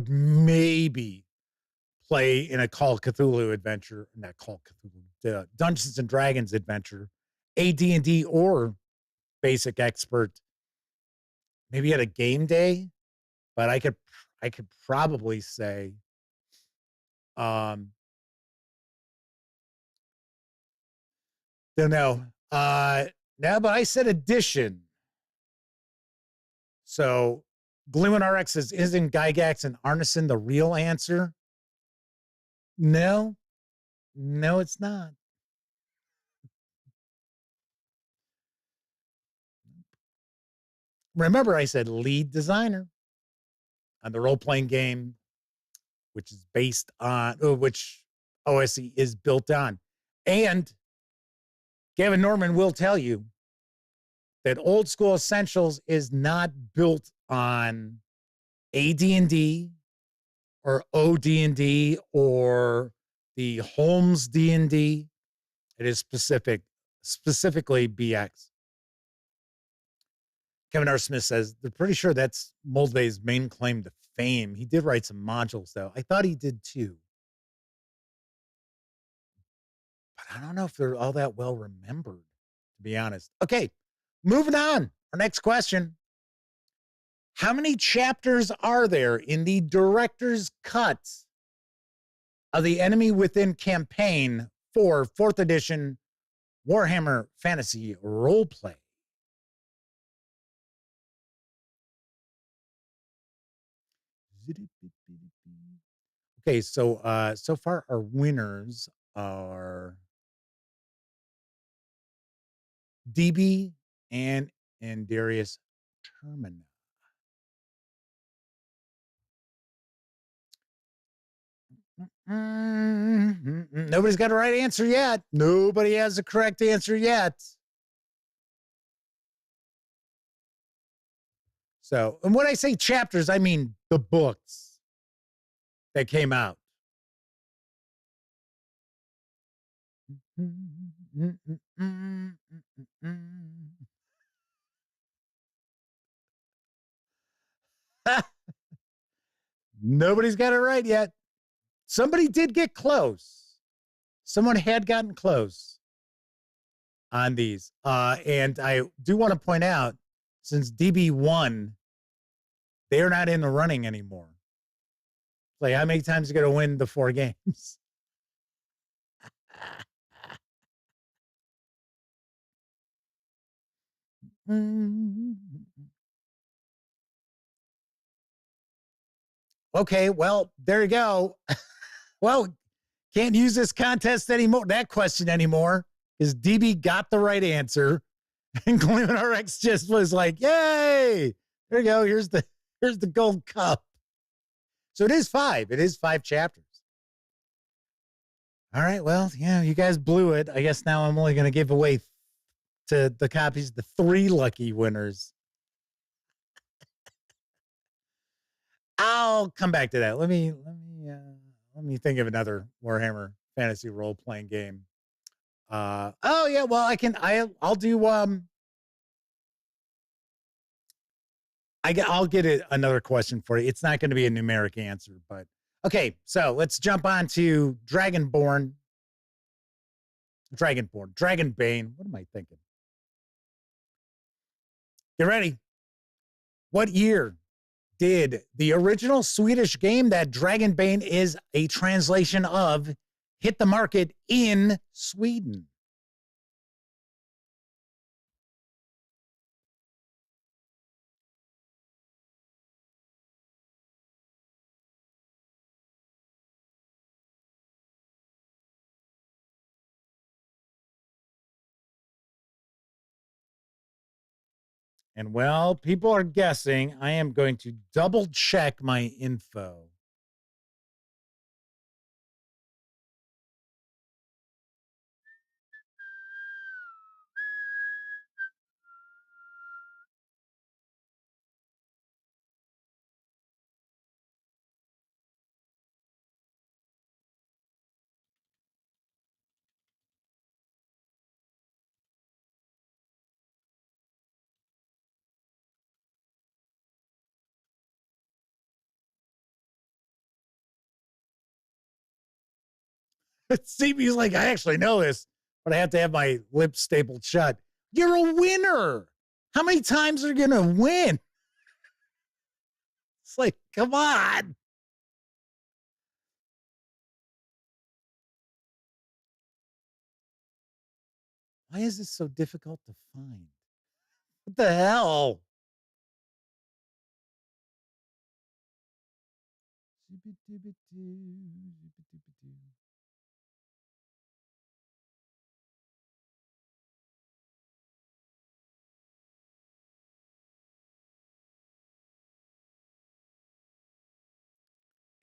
maybe play in a Call of Cthulhu adventure, not Call of Cthulhu, Dungeons and Dragons adventure, AD&D or Basic Expert, maybe at a game day, but I could probably say, don't know. No, but I said edition. So Gluin RX says, isn't Gygax and Arneson the real answer? No, it's not. Remember, I said lead designer on the role-playing game, which is based on, which OSE is built on. And Gavin Norman will tell you that Old School Essentials is not built on AD&D or OD&D or the Holmes D&D. It is specifically BX. Kevin R. Smith says, they're pretty sure that's Moldvay's main claim to fame. He did write some modules, though. I thought he did, too. But I don't know if they're all that well remembered, to be honest. Okay, moving on. Our next question. How many chapters are there in the director's cut of the Enemy Within campaign for 4th edition Warhammer Fantasy Roleplay? Okay, so so far our winners are DB and Darius Termina. Nobody's got a right answer yet. Nobody has the correct answer yet. So, and when I say chapters, I mean the books that came out. Nobody's got it right yet. Somebody did get close. Someone had gotten close on these. And I do want to point out, since DB won, they're not in the running anymore. Like, how many times are you going to win the 4 games? Okay, well, there you go. Well, can't use this contest anymore, that question anymore, because DB got the right answer. And Gleeman RX just was like, yay, there you go. Here's the gold cup. So it is 5. It is 5 chapters. All right, well, yeah, you guys blew it. I guess now I'm only going to give away to the copies, the 3 lucky winners. I'll come back to that. Let me think of another Warhammer fantasy role-playing game. Oh yeah, well I'll do I'll get another question for you. It's not going to be a numeric answer, but okay, so let's jump on to Dragonbane. What am I thinking? Get ready. What year did the original Swedish game that Dragonbane is a translation of hit the market in Sweden? And while people are guessing, I am going to double check my info. CB's like, I actually know this, but I have to have my lips stapled shut. You're a winner. How many times are you going to win? It's like, come on. Why is this so difficult to find? What the hell?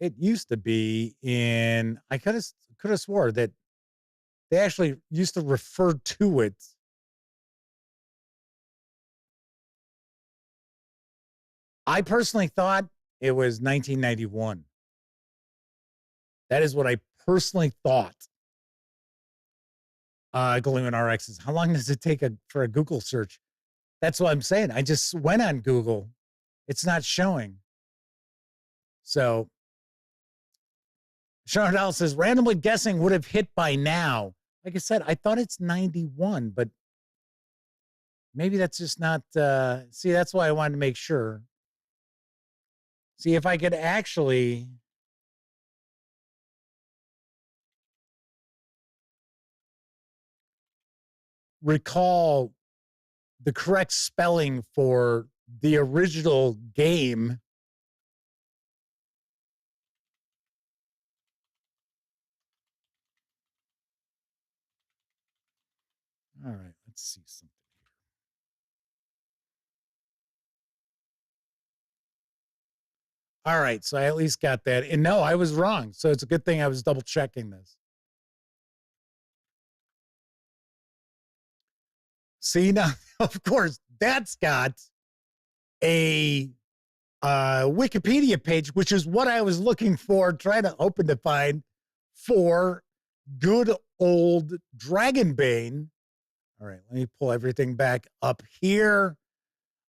It used to be in, I could have swore that they actually used to refer to it. I personally thought it was 1991. That is what I personally thought. Gleeman RX is, how long does it take for a Google search? That's what I'm saying. I just went on Google. It's not showing. So Sean Howell says, randomly guessing would have hit by now. Like I said, I thought it's 91, but maybe that's just not, see, that's why I wanted to make sure. See if I could actually recall the correct spelling for the original game. All right, let's see something here. All right, so I at least got that. And no, I was wrong. So it's a good thing I was double checking this. See, now, of course, that's got a Wikipedia page, which is what I was looking for, trying to open to find for good old Dragonbane. All right, let me pull everything back up here.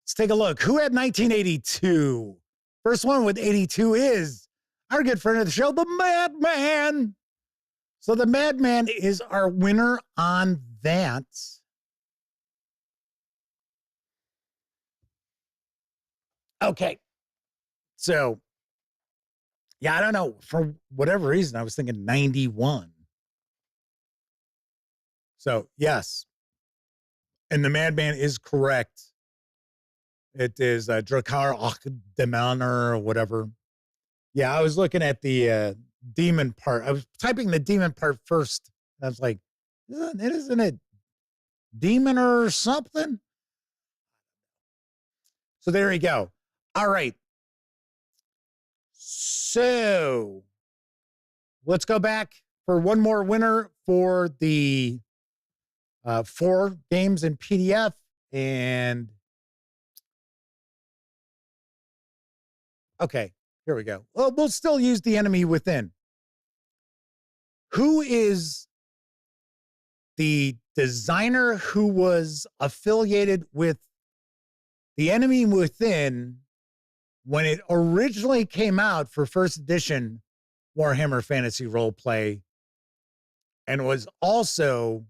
Let's take a look. Who had 1982? First one with 82 is our good friend of the show, the Madman. So the Madman is our winner on that. Okay. So, yeah, I don't know. For whatever reason, I was thinking 91. So, yes. And the Madman is correct. It is Drakar Demoner or whatever. Yeah, I was looking at the demon part. I was typing the demon part first. I was like, isn't it demon or something? So there you go. All right. So let's go back for one more winner for the 4 games in PDF. And okay, here we go. Well, we'll still use the enemy within. Who is the designer who was affiliated with the enemy within when it originally came out for first edition Warhammer Fantasy Roleplay, and was also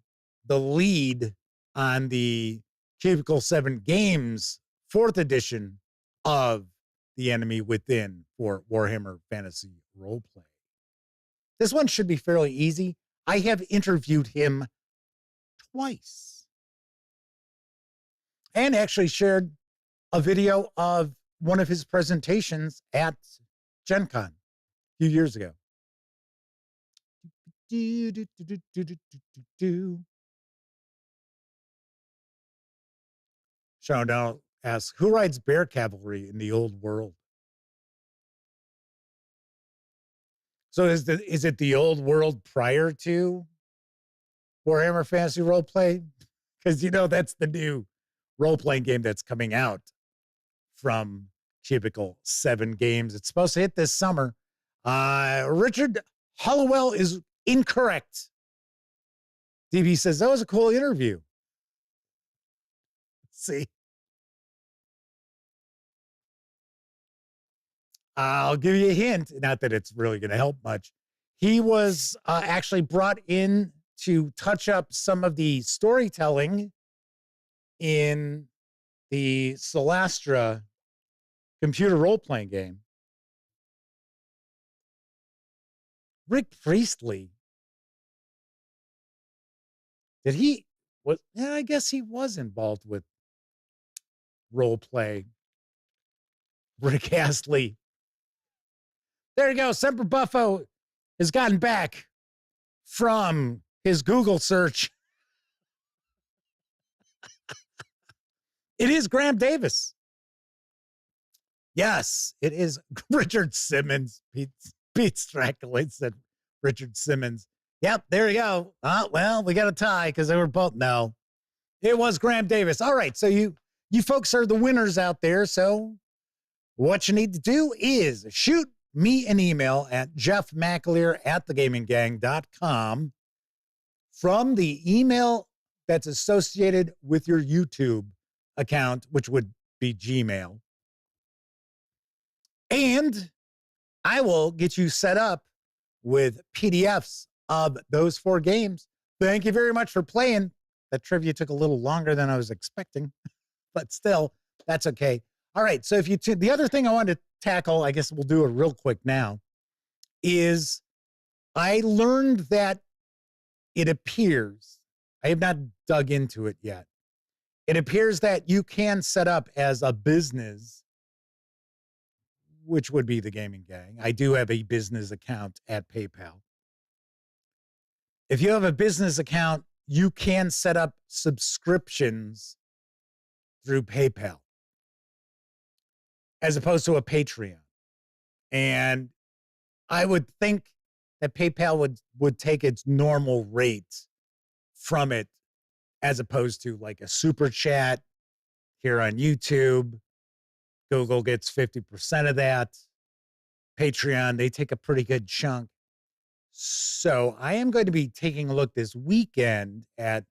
the lead on the Cubicle 7 Games 4th edition of the enemy within for Warhammer Fantasy Roleplay? This one should be fairly easy. I have interviewed him twice and actually shared a video of one of his presentations at Gen Con a few years ago. Sean O'Donnell asks, who rides bear cavalry in the old world? So is it the old world prior to Warhammer Fantasy Roleplay? Because, that's the new role-playing game that's coming out from Cubicle 7 Games. It's supposed to hit this summer. Richard Hollowell is incorrect. DB says, that was a cool interview. Let's see. I'll give you a hint. Not that it's really going to help much. He was actually brought in to touch up some of the storytelling in the Celastra computer role-playing game. Rick Priestley. I guess he was involved with role-play. Rick Astley. There you go. Semper Buffo has gotten back from his Google search. It is Graham Davis. Yes, it is Richard Simmons. Pete Strackley said Richard Simmons. Yep, there you go. Well, we got a tie because they were both. No, it was Graham Davis. All right, so you folks are the winners out there. So what you need to do is shoot me an email at jeffmcaleer@thegaminggang.com from the email that's associated with your YouTube account, which would be Gmail. And I will get you set up with PDFs of those 4 games. Thank you very much for playing. That trivia took a little longer than I was expecting, but still, that's okay. All right, so the other thing I wanted to tackle, I guess we'll do it real quick now, is I learned that it appears, I have not dug into it yet, it appears that you can set up as a business, which would be the Gaming Gang. I do have a business account at PayPal. If you have a business account you can set up subscriptions through PayPal as opposed to a Patreon. And I would think that PayPal would take its normal rate from it as opposed to like a super chat here on YouTube. Google gets 50% of that. Patreon, they take a pretty good chunk. So I am going to be taking a look this weekend at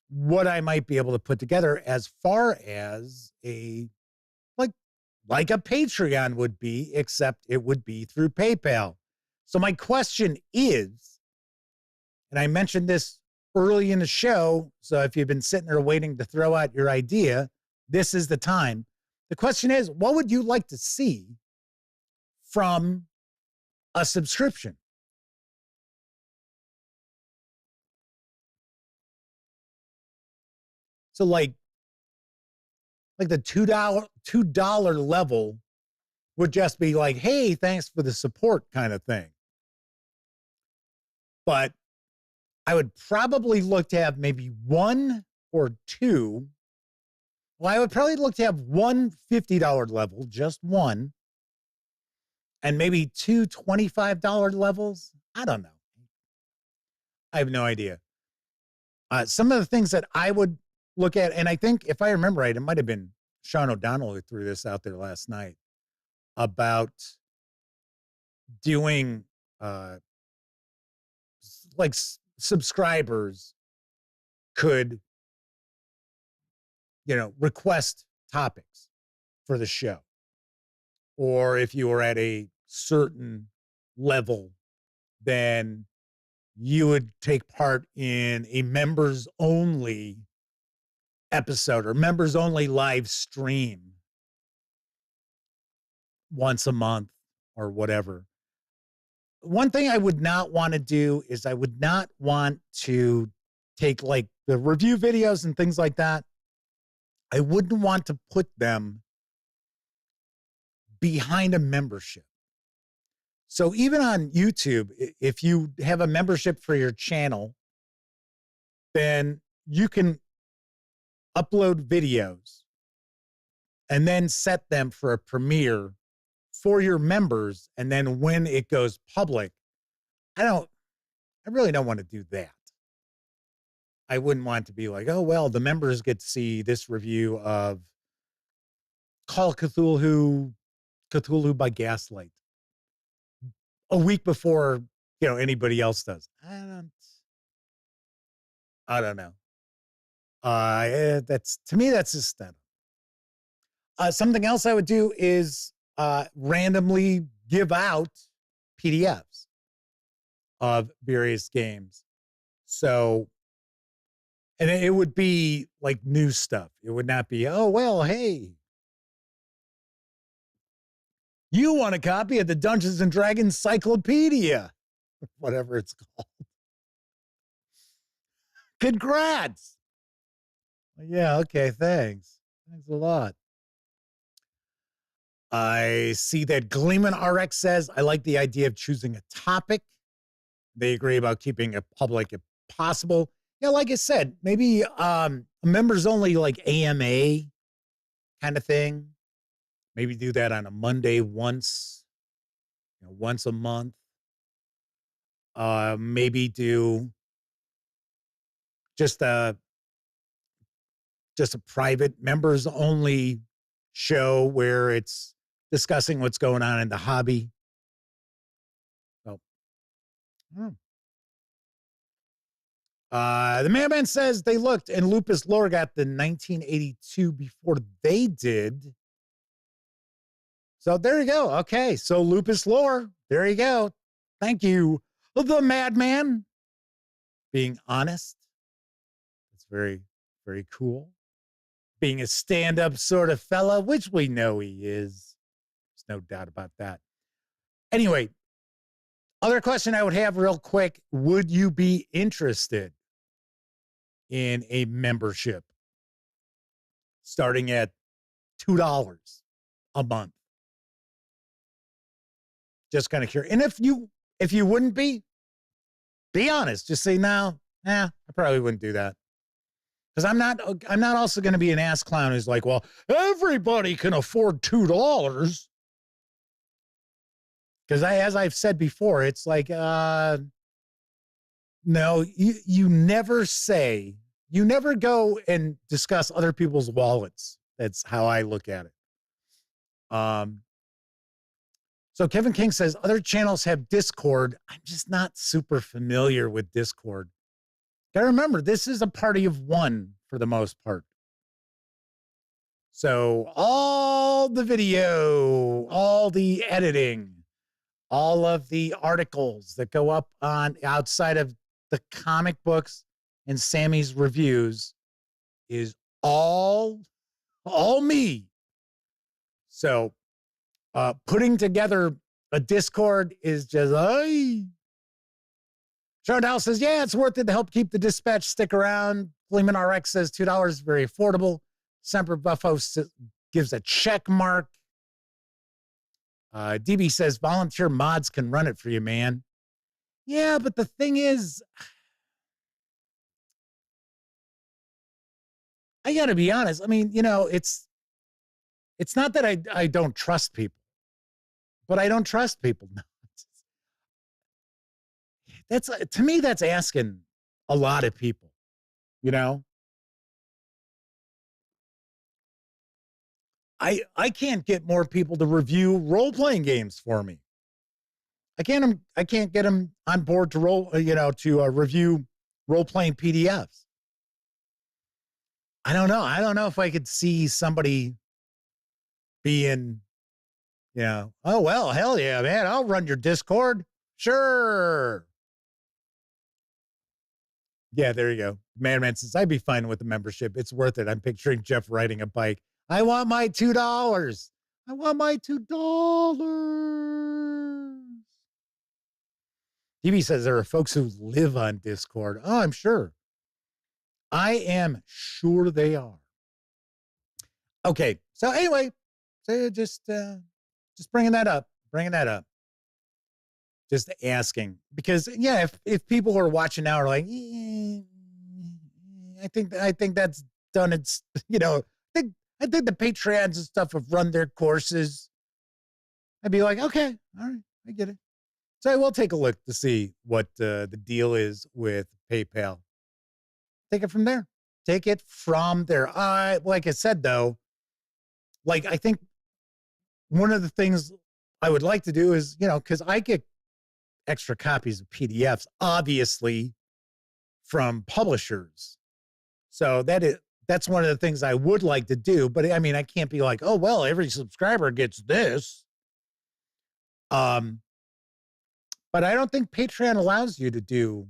what I might be able to put together as far as a like a Patreon would be, except it would be through PayPal. So my question is, and I mentioned this early in the show, so if you've been sitting there waiting to throw out your idea, this is the time. The question is, what would you like to see from a subscription? So like the $2 level would just be like, hey, thanks for the support kind of thing. But I would probably look to have maybe one or two. Well, I would probably look to have one $50 level, just one, and maybe two $25 levels. I don't know. I have no idea. Some of the things that I would look at, and I think if I remember right, it might have been Sean O'Donnell who threw this out there last night about doing like subscribers could, request topics for the show. Or if you were at a certain level, then you would take part in a members only episode or members only live stream once a month or whatever. One thing I would not want to do is I would not want to take like the review videos and things like that. I wouldn't want to put them behind a membership. So even on YouTube, if you have a membership for your channel, then you can upload videos and then set them for a premiere for your members. And then when it goes public, I really don't want to do that. I wouldn't want to be like, oh, well, the members get to see this review of Call of Cthulhu by Gaslight a week before, anybody else does. I don't know. To me, that's just that. Something else I would do is randomly give out PDFs of various games. So, and it would be like new stuff. It would not be, oh, well, hey, you want a copy of the Dungeons and Dragons Cyclopedia, whatever it's called. Congrats. Yeah, okay, thanks. Thanks a lot. I see that Gleeman RX says, I like the idea of choosing a topic. They agree about keeping it public if possible. Yeah, like I said, maybe members only like AMA kind of thing. Maybe do that on a Monday once a month. Maybe do just a private members only show where it's discussing what's going on in the hobby. So, the Madman says they looked and Lupus Lore got the 1982 before they did. So there you go. Okay. So Lupus Lore, there you go. Thank you. The Madman being honest. It's very, very cool. Being a stand-up sort of fella, which we know he is. There's no doubt about that. Anyway, other question I would have real quick. Would you be interested in a membership starting at $2 a month? Just kind of curious. And if you wouldn't be honest. Just say, no, I probably wouldn't do that. Because I'm not also going to be an ass clown who's like, well, everybody can afford $2. Because as I've said before, it's like, no, you never go and discuss other people's wallets. That's how I look at it. So Kevin King says, other channels have Discord. I'm just not super familiar with Discord. Gotta remember, this is a party of one for the most part. So all the video, all the editing, all of the articles that go up on outside of the comic books and Sammy's reviews is all me. So putting together a Discord is just, Shardal says, yeah, it's worth it to help keep the dispatch stick around. Fleeman RX says $2, very affordable. Semper Buffo gives a check mark. DB says, volunteer mods can run it for you, man. Yeah, but the thing is, I got to be honest. I mean, it's not that I don't trust people, but I don't trust people. To me, that's asking a lot of people, I can't get more people to review role-playing games for me. I can't get them on board to review role-playing PDFs. I don't know. I don't know if I could see somebody being, oh, well, hell yeah, man. I'll run your Discord. Sure. Yeah, there you go. Man says, I'd be fine with the membership. It's worth it. I'm picturing Jeff riding a bike. I want my $2. I want my $2. DB says there are folks who live on Discord. Oh, I'm sure. I am sure they are. Okay. So anyway, so just bringing that up. Just asking, because yeah, if people who are watching now are like, I think that's done. It's I think the Patreons and stuff have run their courses. I'd be like, okay, all right, I get it. So I will take a look to see what the deal is with PayPal. Take it from there. Like I said though, like I think one of the things I would like to do is because I get extra copies of PDFs, obviously, from publishers. So that's one of the things I would like to do. But I mean, I can't be like, oh, well, every subscriber gets this. But I don't think Patreon allows you to do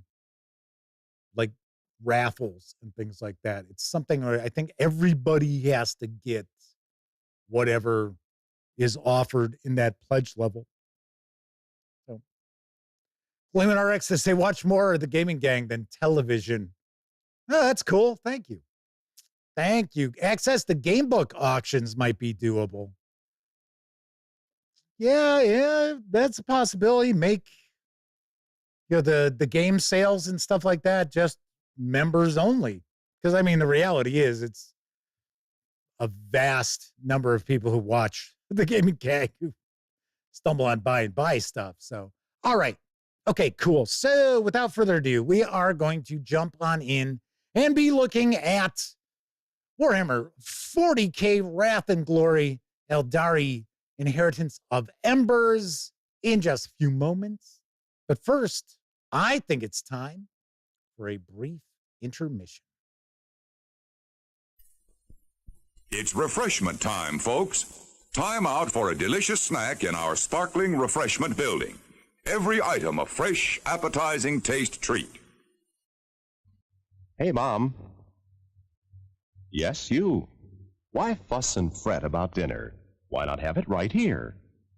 like raffles and things like that. It's something where I think everybody has to get whatever is offered in that pledge level. Flamin' RX says they watch more of the Gaming Gang than television. Oh, that's cool. Thank you. Access to gamebook auctions might be doable. Yeah, that's a possibility. Make the game sales and stuff like that just members only. Because I mean, the reality is it's a vast number of people who watch the Gaming Gang who stumble on buy stuff. So, all right. Okay, cool. So without further ado, we are going to jump on in and be looking at Warhammer 40k Wrath and Glory, Aeldari, Inheritance of Embers in just a few moments. But first, I think it's time for a brief intermission. It's refreshment time, folks. Time out for a delicious snack in our sparkling refreshment building. Every item a fresh, appetizing taste treat. Hey, Mom. Yes, you. Why fuss and fret about dinner? Why not have it right here?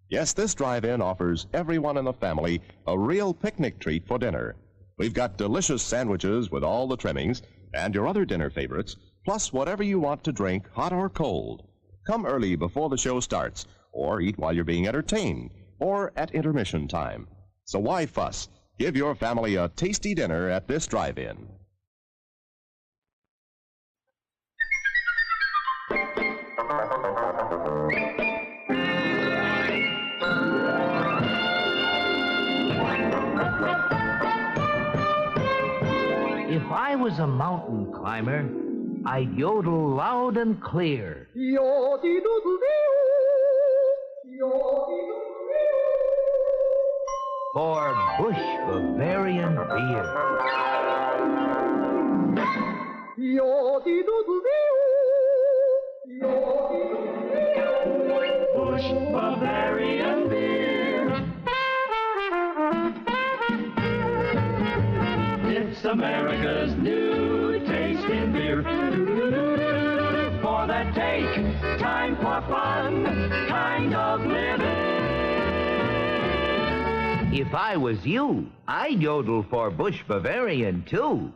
Yes, this drive-in offers everyone in the family a real picnic treat for dinner. We've got delicious sandwiches with all the trimmings and your other dinner favorites, plus whatever you want to drink, hot or cold. Come early before the show starts, or eat while you're being entertained, or at intermission time. So why fuss? Give your family a tasty dinner at this drive-in. If I was a mountain climber, I'd yodel loud and clear. For Bush Bavarian beer. Bush Bavarian beer. It's America's new taste in beer. For that take, time for fun, kind of living. If I was you, I'd yodel for Bush Bavarian, too.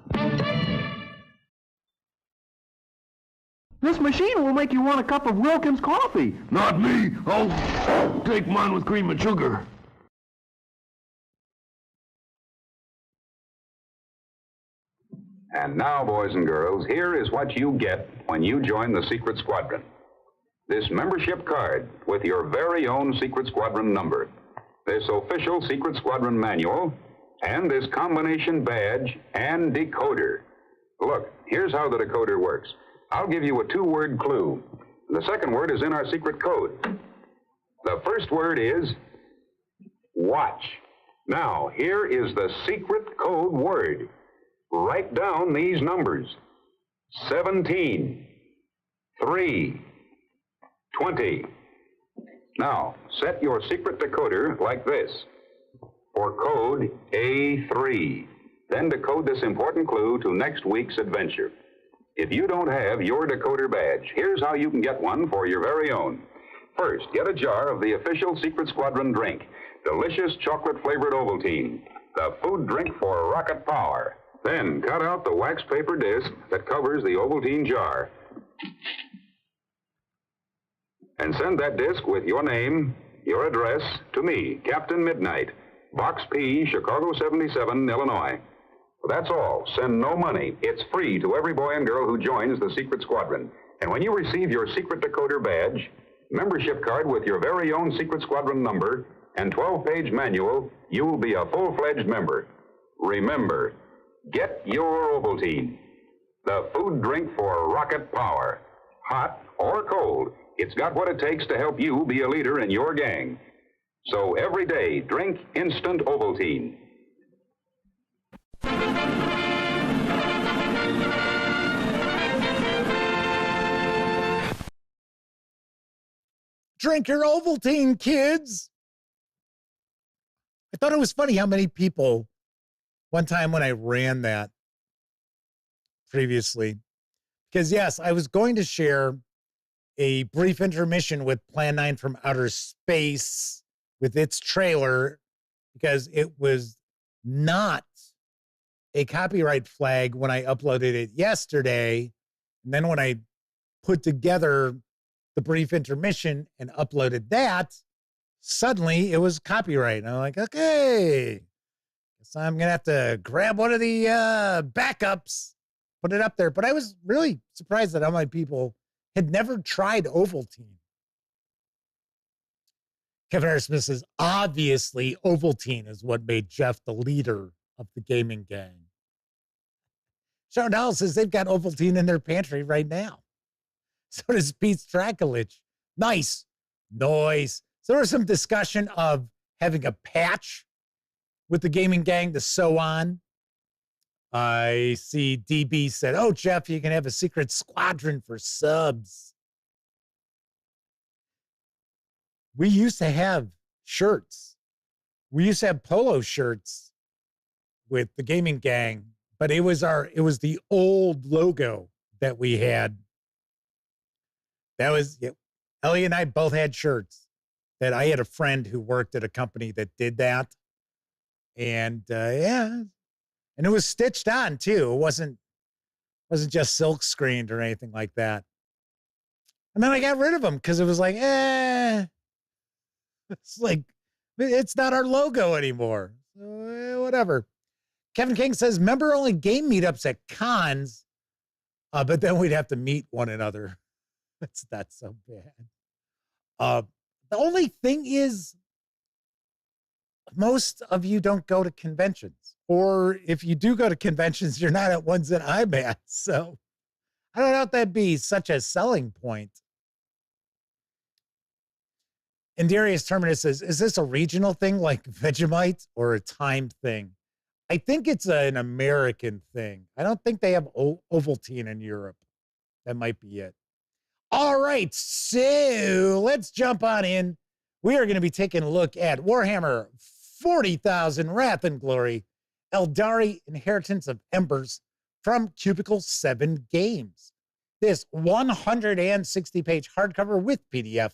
This machine will make you want a cup of Wilkins coffee. Not me. I'll take mine with cream and sugar. And now, boys and girls, here is what you get when you join the Secret Squadron. This membership card with your very own Secret Squadron number, this official Secret Squadron manual, and this combination badge and decoder. Look, here's how the decoder works. I'll give you a two-word clue. The second word is in our secret code. The first word is watch. Now, here is the secret code word. Write down these numbers. 17, 3, 20. Now, set your secret decoder like this. For code A3. Then decode this important clue to next week's adventure. If you don't have your decoder badge, here's how you can get one for your very own. First, get a jar of the official Secret Squadron drink, delicious chocolate-flavored Ovaltine, the food drink for rocket power. Then cut out the wax paper disc that covers the Ovaltine jar. And send that disc with your name, your address, to me, Captain Midnight, Box P, Chicago 77, Illinois. That's all. Send no money. It's free to every boy and girl who joins the Secret Squadron. And when you receive your secret decoder badge, membership card with your very own Secret Squadron number, and 12-page manual, you will be a full-fledged member. Remember, get your Ovaltine, the food drink for rocket power. Hot or cold, it's got what it takes to help you be a leader in your gang. So every day, drink instant Ovaltine. Drink your Ovaltine, kids. I thought it was funny how many people, one time when I ran that previously, because yes, I was going to share a brief intermission with Plan 9 from Outer Space with its trailer, because it was not a copyright flag when I uploaded it yesterday. And then when I put together the brief intermission and uploaded that, suddenly it was copyright. And I'm like, okay, guess I'm going to have to grab one of the backups, put it up there. But I was really surprised that how many people had never tried Ovaltine. Kevin R. Smith says, obviously Ovaltine is what made Jeff the leader of the gaming gang. Sharon Dowell says they've got Ovaltine in their pantry right now. So does Pete Strakolich. Nice. Noise. So there was some discussion of having a patch with the gaming gang to sew on. I see DB said, oh, Jeff, you can have a secret squadron for subs. We used to have shirts. We used to have polo shirts with the gaming gang, but it was the old logo that we had. That was, Ellie and I both had shirts that I had a friend who worked at a company that did that. And yeah, and it was stitched on too. It wasn't just silk screened or anything like that. And then I got rid of them because it was like, it's like, it's not our logo anymore. So, whatever. Kevin King says, member only game meetups at cons, but then we'd have to meet one another. It's not so bad. The only thing is, most of you don't go to conventions. Or if you do go to conventions, you're not at ones that I'm at. So I don't know if that'd be such a selling point. And Darius Terminus says, is this a regional thing like Vegemite or a time thing? I think it's an American thing. I don't think they have Ovaltine in Europe. That might be it. All right, so let's jump on in. We are going to be taking a look at Warhammer 40,000 Wrath and Glory, Aeldari Inheritance of Embers from Cubicle 7 Games. This 160-page hardcover with PDF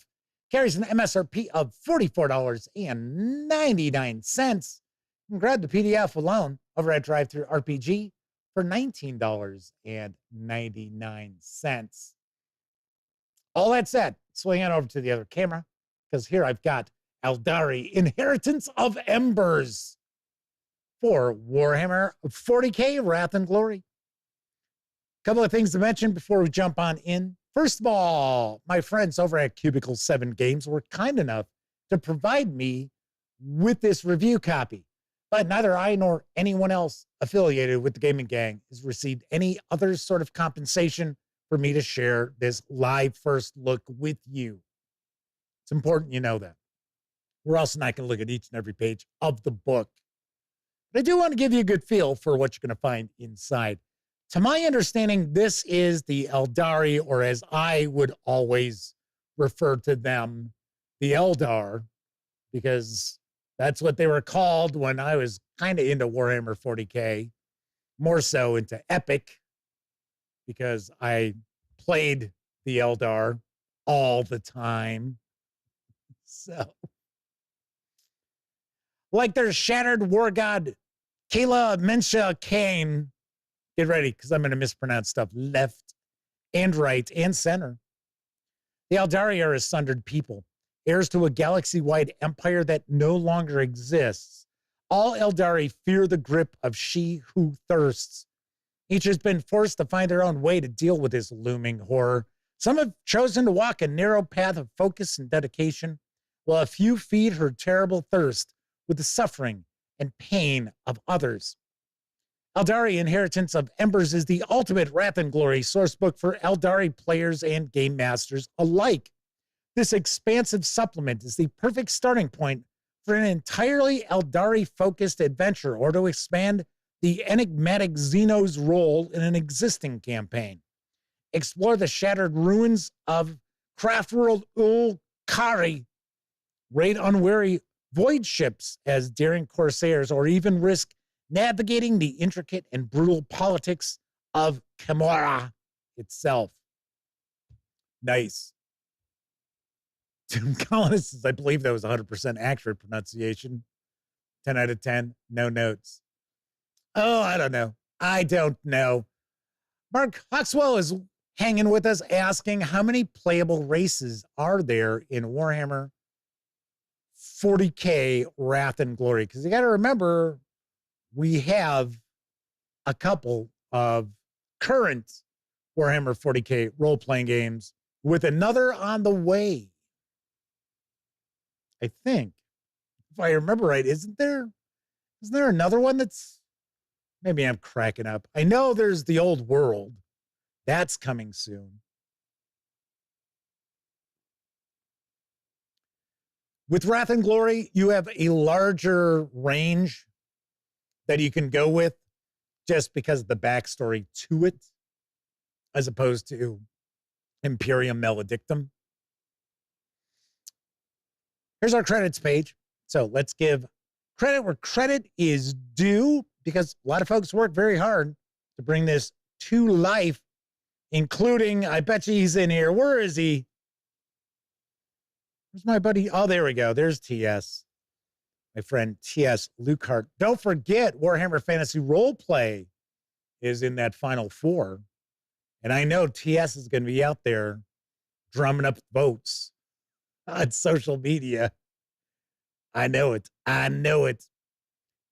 carries an MSRP of $44.99. You can grab the PDF alone over at DriveThruRPG for $19.99. All that said, swing on over to the other camera, because here I've got Aeldari Inheritance of Embers for Warhammer 40k Wrath and Glory. A couple of things to mention before we jump on in. First of all, my friends over at Cubicle 7 Games were kind enough to provide me with this review copy, but neither I nor anyone else affiliated with the gaming gang has received any other sort of compensation for me to share this live first look with you. It's important you know that. We're also not going to look at each and every page of the book, but I do want to give you a good feel for what you're going to find inside. To my understanding, this is the Aeldari, or as I would always refer to them, the Eldar, because that's what they were called when I was kind of into Warhammer 40k, more so into Epic, because I played the Eldar all the time. So, like their shattered war god, Kayla Mensha Kane. Get ready, because I'm going to mispronounce stuff left and right and center. The Aeldari are a sundered people, heirs to a galaxy-wide empire that no longer exists. All Aeldari fear the grip of she who thirsts. Each has been forced to find their own way to deal with this looming horror. Some have chosen to walk a narrow path of focus and dedication, while a few feed her terrible thirst with the suffering and pain of others. Aeldari Inheritance of Embers is the ultimate Wrath and Glory sourcebook for Aeldari players and game masters alike. This expansive supplement is the perfect starting point for an entirely Aeldari-focused adventure, or to expand the enigmatic Xeno's role in an existing campaign. Explore the shattered ruins of craftworld Kari, raid unwary void ships as daring corsairs, or even risk navigating the intricate and brutal politics of Camorra itself. Nice. Tim Collins says, I believe that was 100% accurate pronunciation. 10 out of 10, no notes. Oh, I don't know. Mark Hawkswell is hanging with us asking, how many playable races are there in Warhammer 40k Wrath and Glory? Because you got to remember, we have a couple of current Warhammer 40k role-playing games with another on the way. I think, if I remember right, isn't there another one that's, maybe I'm cracking up. I know there's the Old World. That's coming soon. With Wrath and Glory, you have a larger range that you can go with just because of the backstory to it, as opposed to Imperium Maledictum. Here's our credits page. So let's give credit where credit is due, because a lot of folks work very hard to bring this to life, including, I bet you he's in here. Where is he? Where's my buddy? Oh, there we go. There's TS. My friend T.S. Lukehart. Don't forget, Warhammer Fantasy Roleplay is in that Final Four. And I know T.S. is going to be out there drumming up votes on social media. I know it.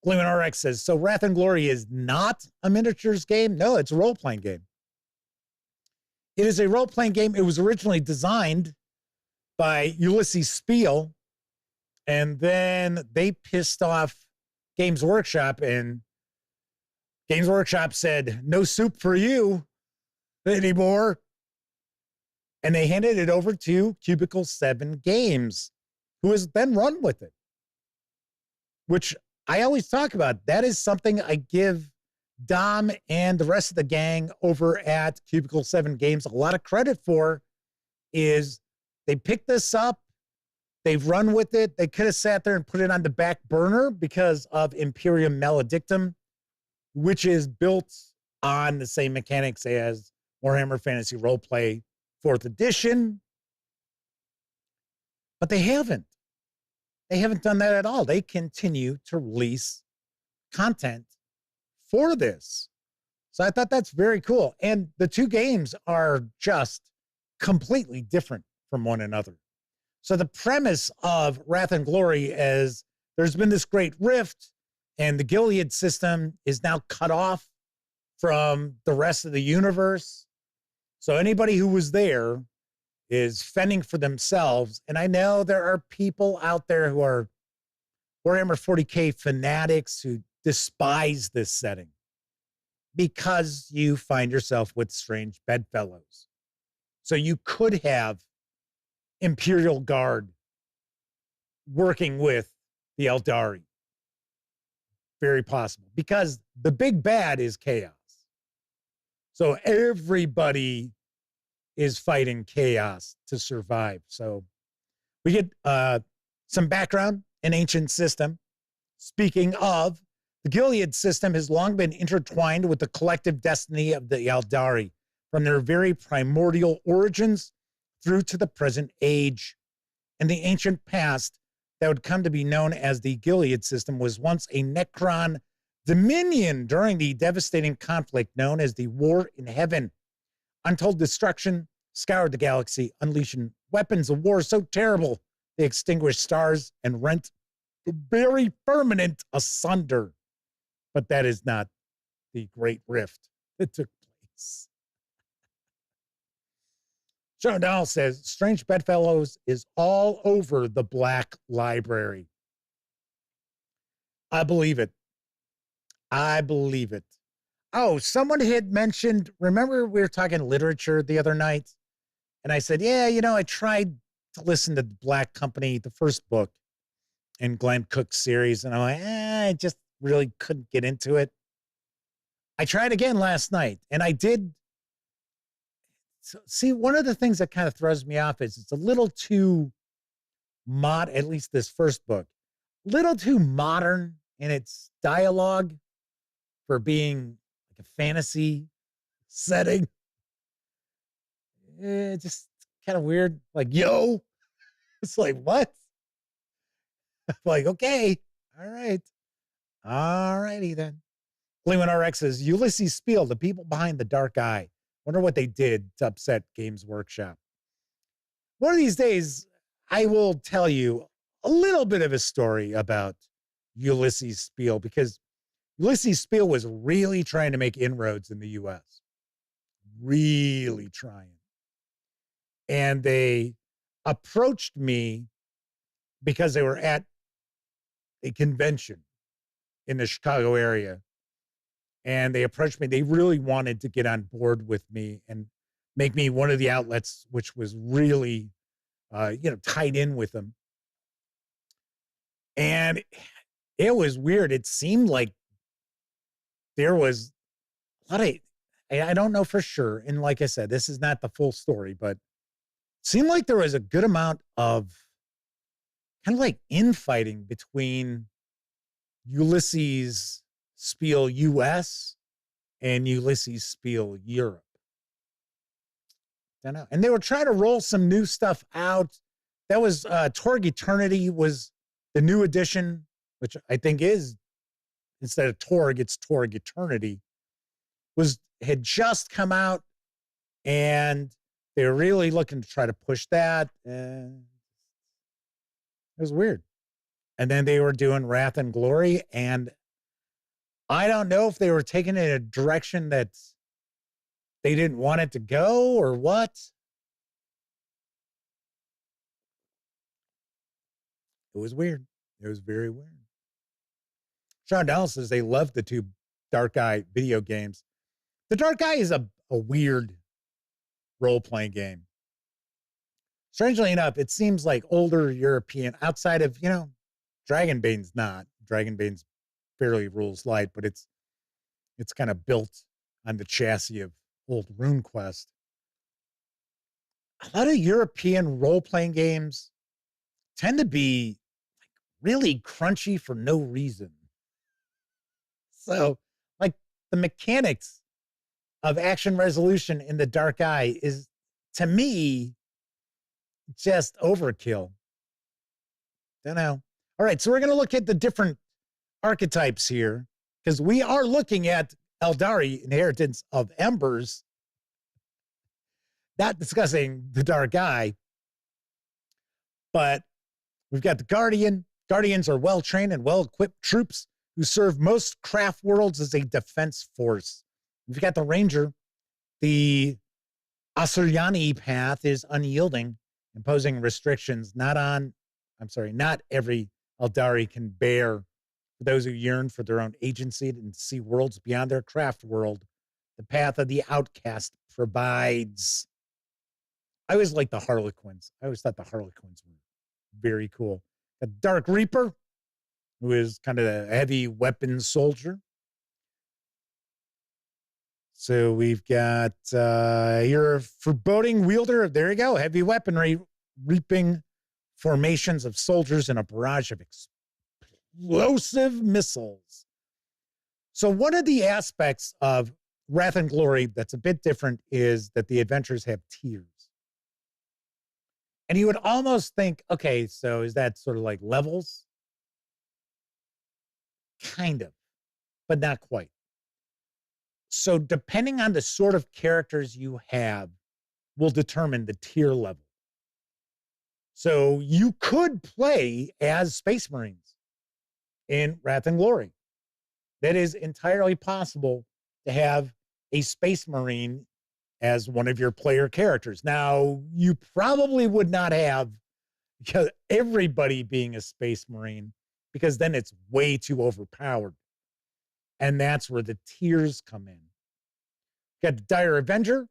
Gleeman RX says, so Wrath and Glory is not a miniatures game? No, it's a role-playing game. It is a role-playing game. It was originally designed by Ulysses Spiel, and then they pissed off Games Workshop, and Games Workshop said, no soup for you anymore. And they handed it over to Cubicle 7 Games, who has then run with it, which I always talk about. That is something I give Dom and the rest of the gang over at Cubicle 7 Games a lot of credit for, is they picked this up. They've run with it. They could have sat there and put it on the back burner because of Imperium Maledictum, which is built on the same mechanics as Warhammer Fantasy Roleplay 4th edition. But they haven't. They haven't done that at all. They continue to release content for this. So I thought that's very cool. And the two games are just completely different from one another. So the premise of Wrath and Glory is there's been this great rift, and the Gilead system is now cut off from the rest of the universe. So anybody who was there is fending for themselves. And I know there are people out there who are Warhammer 40k fanatics who despise this setting because you find yourself with strange bedfellows. So you could have Imperial Guard working with the Aeldari. Very possible, because the big bad is chaos. So everybody is fighting chaos to survive. So we get some background in ancient system. Speaking of, the Gilead system has long been intertwined with the collective destiny of the Aeldari from their very primordial origins through to the present age. In the ancient past, that would come to be known as the Gilead system was once a Necron dominion during the devastating conflict known as the War in Heaven. Untold destruction scoured the galaxy, unleashing weapons of war so terrible they extinguished stars and rent the very firmament asunder. But that is not the great rift that took place. Sean Dahl says, Strange Bedfellows is all over the Black Library. I believe it. I believe it. Oh, someone had mentioned, remember we were talking literature the other night? And I said, yeah, I tried to listen to Black Company, the first book in Glenn Cook's series. And I'm like, I just really couldn't get into it. I tried again last night, and I did. So, see, one of the things that kind of throws me off is it's a little too at least this first book, a little too modern in its dialogue for being like a fantasy setting. Just kind of weird. Like, yo, it's like, what? Like, okay, all right. All righty then. Gleeman RX says, Ulysses Spiel, the people behind the dark eye. Wonder what they did to upset Games Workshop. One of these days, I will tell you a little bit of a story about Ulysses Spiel, because Ulysses Spiel was really trying to make inroads in the U.S. Really trying. And they approached me because they were at a convention in the Chicago area. And they approached me. They really wanted to get on board with me and make me one of the outlets, which was really, tied in with them. And it was weird. It seemed like there was a lot of, I don't know for sure. And like I said, this is not the full story, but it seemed like there was a good amount of kind of like infighting between Ulysses Spiel US and Ulysses Spiel Europe. Don't know. And they were trying to roll some new stuff out. That was Torg Eternity was the new edition, which I think is, instead of Torg, it's Torg Eternity, had just come out, and they were really looking to try to push that. And it was weird. And then they were doing Wrath and Glory, and I don't know if they were taking it in a direction that they didn't want it to go or what? It was weird. It was very weird. Sean Dowell says they love the two Dark Eye video games. The Dark Eye is a weird role-playing game. Strangely enough, it seems like older European, outside of, Dragonbane's not. Dragonbane's fairly rules light, but it's kind of built on the chassis of old RuneQuest. A lot of European role-playing games tend to be really crunchy for no reason. So, like, the mechanics of action resolution in the Dark Eye is, to me, just overkill. Don't know. All right, so we're going to look at the different archetypes here, because we are looking at Aeldari, Inheritance of Embers, not discussing the Dark Eye, but we've got the Guardian. Guardians are well-trained and well-equipped troops who serve most craft worlds as a defense force. We've got the Ranger. The Asuryani path is unyielding, imposing restrictions not every Aeldari can bear. For those who yearn for their own agency and see worlds beyond their craft world, the path of the outcast provides. I always liked the Harlequins. I always thought the Harlequins were very cool. The Dark Reaper, who is kind of a heavy weapons soldier. So we've got your foreboding wielder. There you go. Heavy weaponry, reaping formations of soldiers in a barrage of explosive missiles. So one of the aspects of Wrath and Glory that's a bit different is that the adventures have tiers. And you would almost think, okay, so is that sort of like levels? Kind of, but not quite. So depending on the sort of characters you have will determine the tier level. So you could play as Space Marines in Wrath and Glory. That is entirely possible to have a Space Marine as one of your player characters. Now, you probably would not have everybody being a Space Marine, because then it's way too overpowered. And that's where the tiers come in. You got the Dire Avenger.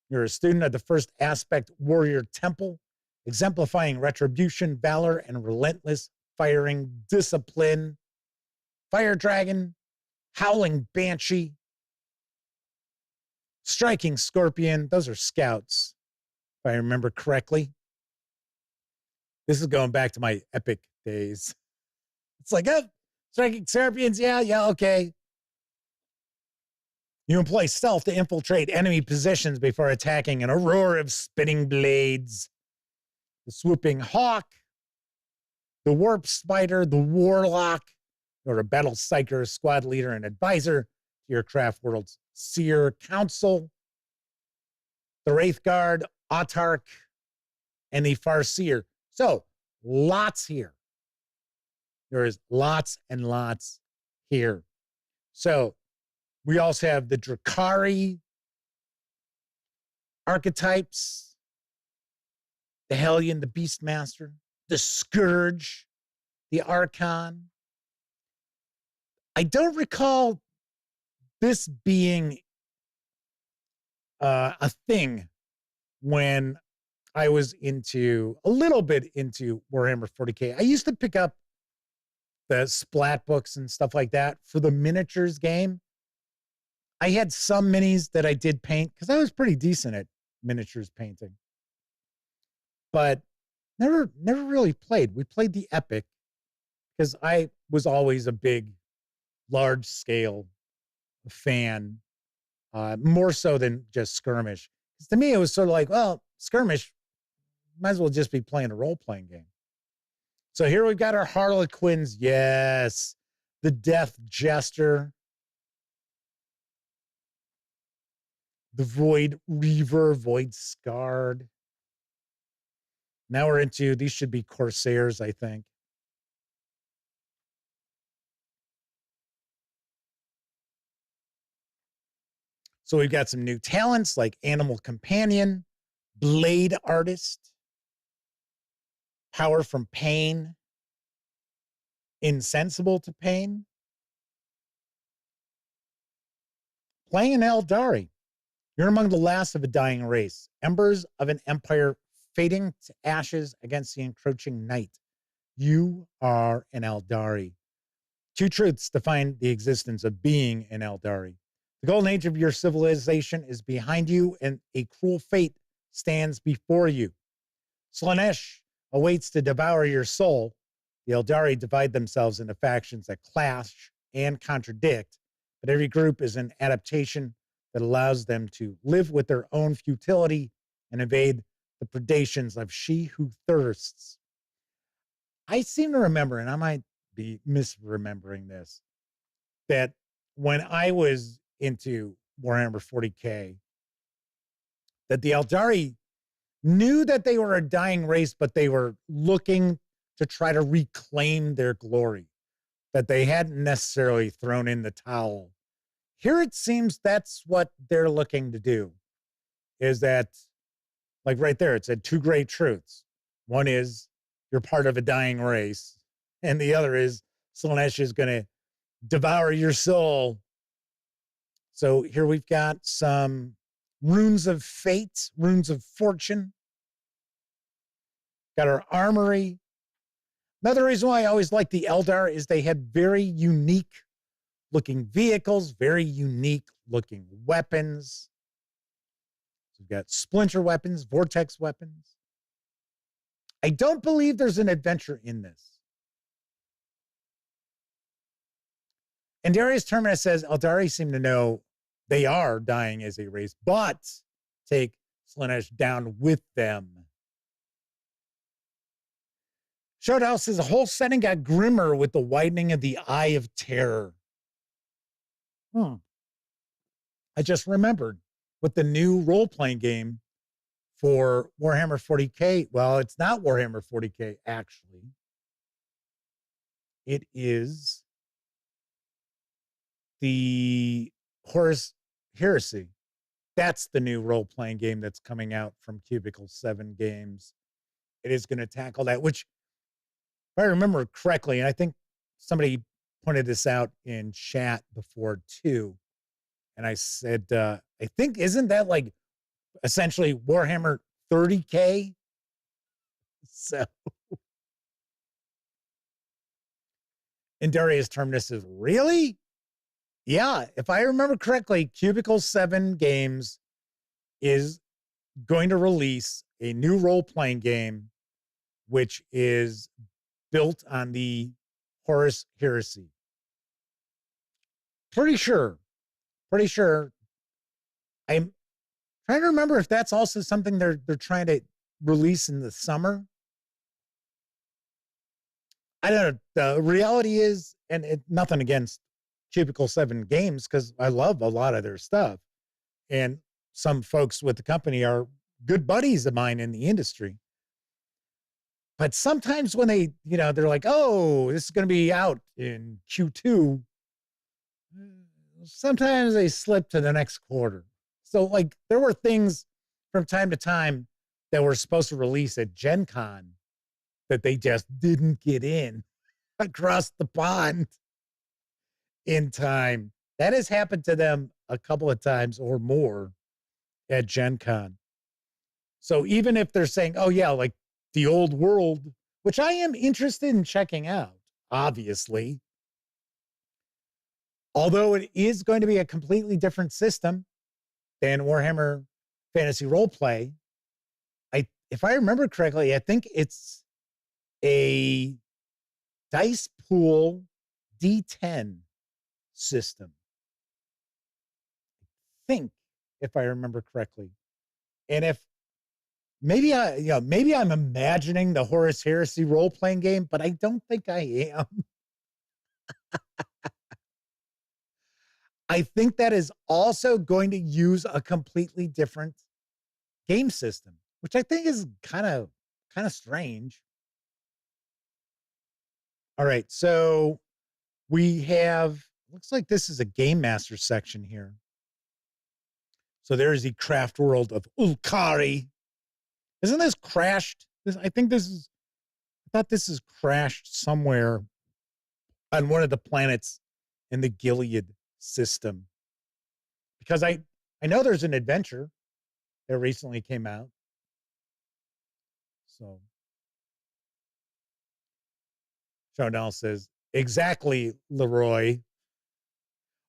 You're a student of the first aspect Warrior Temple, exemplifying retribution, valor, and relentless firing discipline. Fire Dragon, Howling Banshee, Striking Scorpion. Those are scouts, if I remember correctly. This is going back to my epic days. It's like, oh, Striking Scorpions, yeah, okay. You employ stealth to infiltrate enemy positions before attacking in a roar of spinning blades. The Swooping Hawk, the Warp Spider, the Warlock. You're a battle psyker, squad leader, and advisor to your craft world's Seer Council. The Wraith Guard, Autarch, and the Farseer. So, lots here. There is lots and lots here. So, we also have the Drakari archetypes, the Hellion, the Beastmaster, the Scourge, the Archon. I don't recall this being a thing when I was a little bit into Warhammer 40k. I used to pick up the splat books and stuff like that for the miniatures game. I had some minis that I did paint because I was pretty decent at miniatures painting, but never really played. We played the Epic because I was always a big, large scale fan, more so than just skirmish. Because to me, it was sort of like, well, skirmish might as well just be playing a role-playing game. So here we've got our Harlequins. Yes, the Death Jester, the Void Reaver, Void Scarred. Now we're into, these should be Corsairs, I think. So we've got some new talents like Animal Companion, Blade Artist, Power from Pain, Insensible to Pain. Playing an Aeldari. You're among the last of a dying race, embers of an empire fading to ashes against the encroaching night. You are an Aeldari. Two truths define the existence of being an Aeldari. The golden age of your civilization is behind you, and a cruel fate stands before you. Slaanesh awaits to devour your soul. The Aeldari divide themselves into factions that clash and contradict, but every group is an adaptation that allows them to live with their own futility and evade the predations of she who thirsts. I seem to remember, and I might be misremembering this, that when I was into Warhammer 40k, that the Aeldari knew that they were a dying race, but they were looking to try to reclaim their glory, that they hadn't necessarily thrown in the towel. Here it seems that's what they're looking to do, is that, like right there, it said two great truths. One is you're part of a dying race, and the other is Slaanesh is going to devour your soul. So here we've got some runes of fate, runes of fortune. Got our armory. Another reason why I always like the Eldar is they had very unique looking vehicles, very unique looking weapons. So we've got splinter weapons, vortex weapons. I don't believe there's an adventure in this. And Darius Terminus says, Eldari seem to know they are dying as a race, but take Slaanesh down with them. Showdown says the whole setting got grimmer with the widening of the Eye of Terror. I just remembered with the new role-playing game for Warhammer 40k. Well, it's not Warhammer 40k, actually. It is the Horus Heresy. That's the new role-playing game that's coming out from Cubicle 7 Games. It is going to tackle that, which, if I remember correctly, and I think somebody pointed this out in chat before too, and I said, I think, isn't that like essentially Warhammer 30K? So, and Darius Terminus says, really? Yeah, if I remember correctly, Cubicle 7 Games is going to release a new role-playing game, which is built on the Horus Heresy. Pretty sure. I'm trying to remember if that's also something they're trying to release in the summer. I don't know. The reality is, and nothing against Cubicle 7 Games, because I love a lot of their stuff. And some folks with the company are good buddies of mine in the industry. But sometimes when they, they're like, oh, this is going to be out in Q2, sometimes they slip to the next quarter. So, like, there were things from time to time that were supposed to release at Gen Con that they just didn't get in across the pond in time. That has happened to them a couple of times or more at Gen Con. So even if they're saying, oh, yeah, like the old world, which I am interested in checking out, obviously, although it is going to be a completely different system than Warhammer Fantasy Roleplay, if I remember correctly, I think it's a dice pool D10 system. I think, if I remember correctly. And if maybe I'm imagining the Horus Heresy role-playing game, but I don't think I am. I think that is also going to use a completely different game system, which I think is kind of strange. All right, so we have, looks like this is a Game Master section here. So there's the craft world of Ulkari. Isn't this crashed? I thought this is crashed somewhere on one of the planets in the Gilead system. Because I know there's an adventure that recently came out. So Shondell says, exactly, Leroy.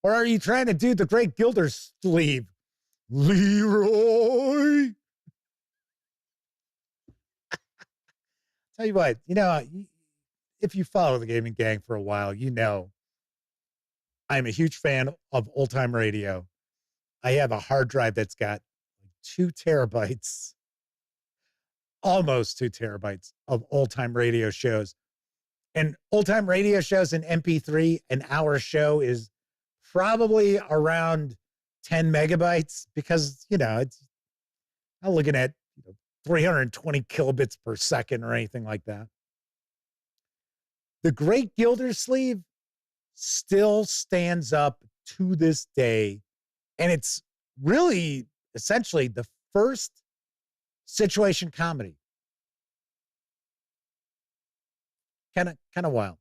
Or are you trying to do the Great Gildersleeve? Leroy. Tell you what, if you follow the Gaming Gang for a while, I'm a huge fan of old time radio. I have a hard drive that's got 2 terabytes, almost 2 terabytes of old time radio shows. And old time radio shows in MP3, an hour show is probably around 10 megabytes because, it's not looking at 320 kilobits per second or anything like that. The Great Gildersleeve still stands up to this day. And it's really essentially the first situation comedy. Kind of wild.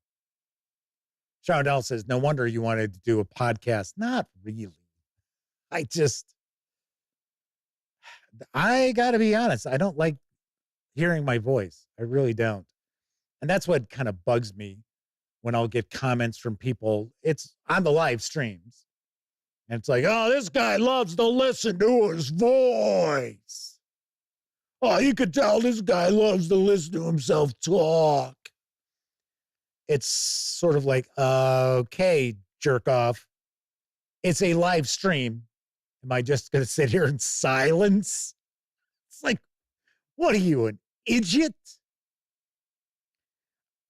Shondell says, no wonder you wanted to do a podcast. Not really. I got to be honest. I don't like hearing my voice. I really don't. And that's what kind of bugs me when I'll get comments from people. It's on the live streams. And it's like, oh, this guy loves to listen to his voice. Oh, you could tell this guy loves to listen to himself talk. It's sort of like, okay, jerk off. It's a live stream. Am I just going to sit here in silence? It's like, what are you, an idiot?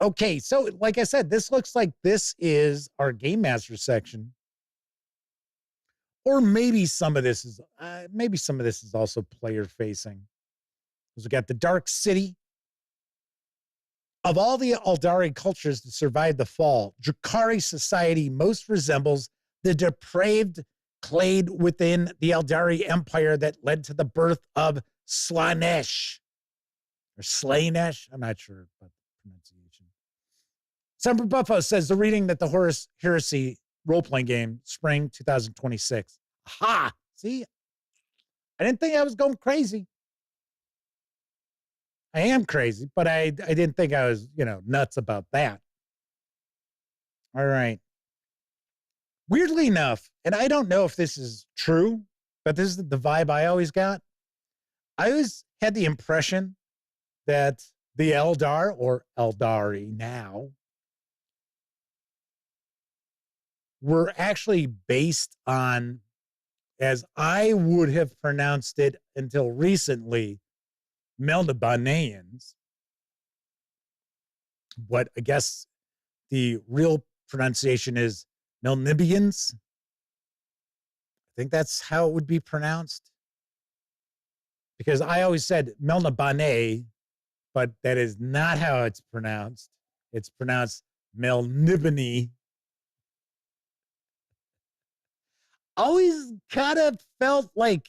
Okay, so like I said, this looks like this is our Game Master section. Or maybe some of this is also player facing. Because we got the Dark City. Of all the Aeldari cultures that survived the fall, Drakari society most resembles the depraved clade within the Aeldari Empire that led to the birth of Slaanesh. Or Slaanesh? I'm not sure about the pronunciation. Semper Buffo says the reading that the Horus Heresy role-playing game, spring 2026. Aha! See? I didn't think I was going crazy. I am crazy, but I didn't think I was, nuts about that. All right. Weirdly enough, and I don't know if this is true, but this is the vibe I always got. I always had the impression that the Eldar, or Aeldari now, were actually based on, as I would have pronounced it until recently, Melniboneans. What I guess the real pronunciation is Melnibians. I think that's how it would be pronounced. Because I always said Melnibone, but that is not how it's pronounced. It's pronounced Melnibone. Always kind of felt like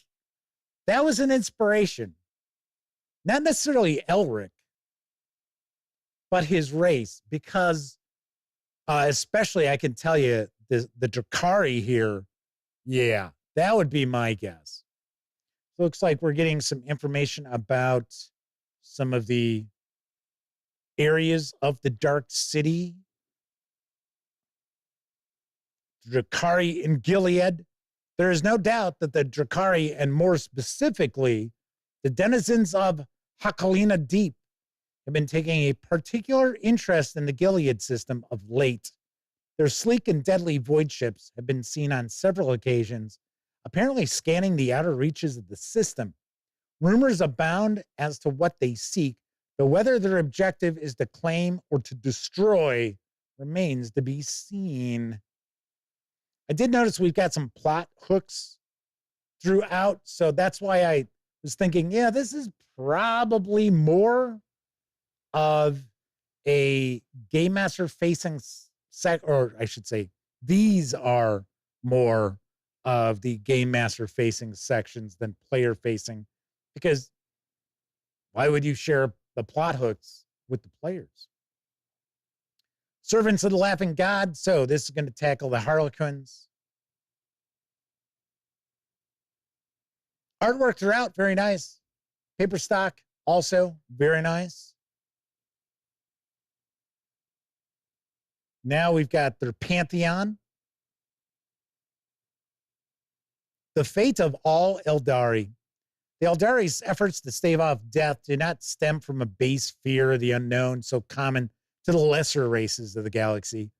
that was an inspiration. Not necessarily Elric, but his race, because especially I can tell you the Drakari here, yeah, that would be my guess. Looks like we're getting some information about some of the areas of the Dark City. Drakari in Gilead. There is no doubt that the Drakari, and more specifically, the denizens of Hakalina Deep, have been taking a particular interest in the Gilead system of late. Their sleek and deadly void ships have been seen on several occasions, apparently scanning the outer reaches of the system. Rumors abound as to what they seek, but whether their objective is to claim or to destroy remains to be seen. I did notice we've got some plot hooks throughout, so that's why I was thinking, yeah, this is probably more of a Game Master facing or I should say, these are more of the game master facing sections than player facing, because why would you share the plot hooks with the players? Servants of the Laughing God. So this is going to tackle the Harlequins. Artwork throughout, very nice. Paper stock, also very nice. Now we've got their Pantheon. The fate of all Aeldari. The Aeldari's efforts to stave off death do not stem from a base fear of the unknown so common to the lesser races of the galaxy.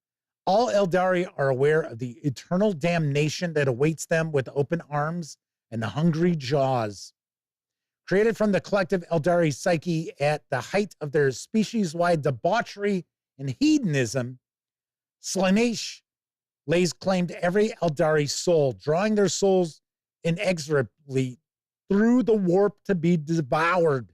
All Aeldari are aware of the eternal damnation that awaits them with open arms and hungry jaws. Created from the collective Aeldari psyche at the height of their species-wide debauchery and hedonism, Slaanesh lays claim to every Aeldari soul, drawing their souls inexorably through the warp to be devoured.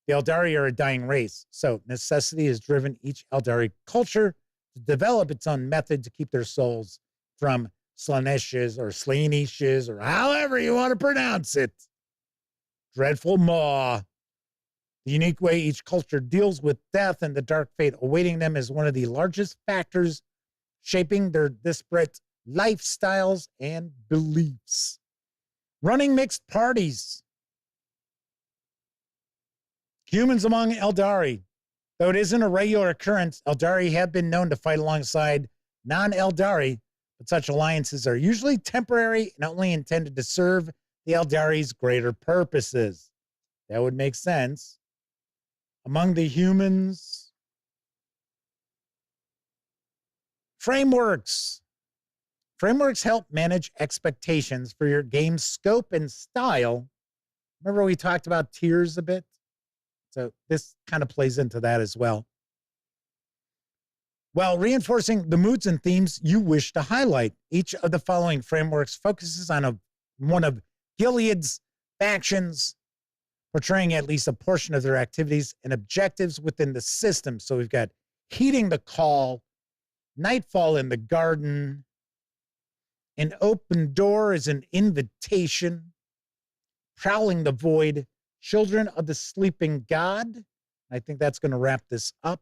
The Aeldari are a dying race, so necessity has driven each Aeldari culture to develop its own method to keep their souls from Slaaneshes or Slaaneshes or however you want to pronounce it. Dreadful maw. The unique way each culture deals with death and the dark fate awaiting them is one of the largest factors shaping their disparate lifestyles and beliefs. Running mixed parties. Humans among Aeldari. Though it isn't a regular occurrence, Aeldari have been known to fight alongside non-Aeldari, but such alliances are usually temporary and only intended to serve the Aeldari's greater purposes. That would make sense. Among the humans, frameworks. Frameworks help manage expectations for your game's scope and style. Remember we talked about tiers a bit? So this kind of plays into that as well, while reinforcing the moods and themes you wish to highlight. Each of the following frameworks focuses on one of Gilead's factions, portraying at least a portion of their activities and objectives within the system. So we've got Heeding the Call, Nightfall in the Garden, An Open Door is an Invitation, Prowling the Void, Children of the Sleeping God. I think that's going to wrap this up.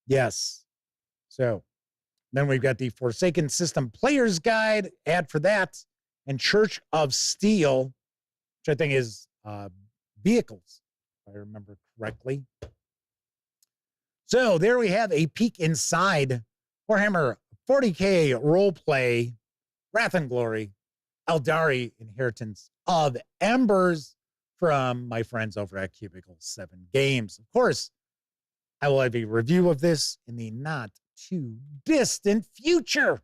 Yes. So then we've got the Forsaken System Player's Guide, ad for that, and Church of Steel, which I think is vehicles, if I remember correctly. So there we have a peek inside Warhammer 40k roleplay, Wrath and Glory, Aeldari Inheritance of Embers, from my friends over at Cubicle 7 Games. Of course, I will have a review of this in the not too distant future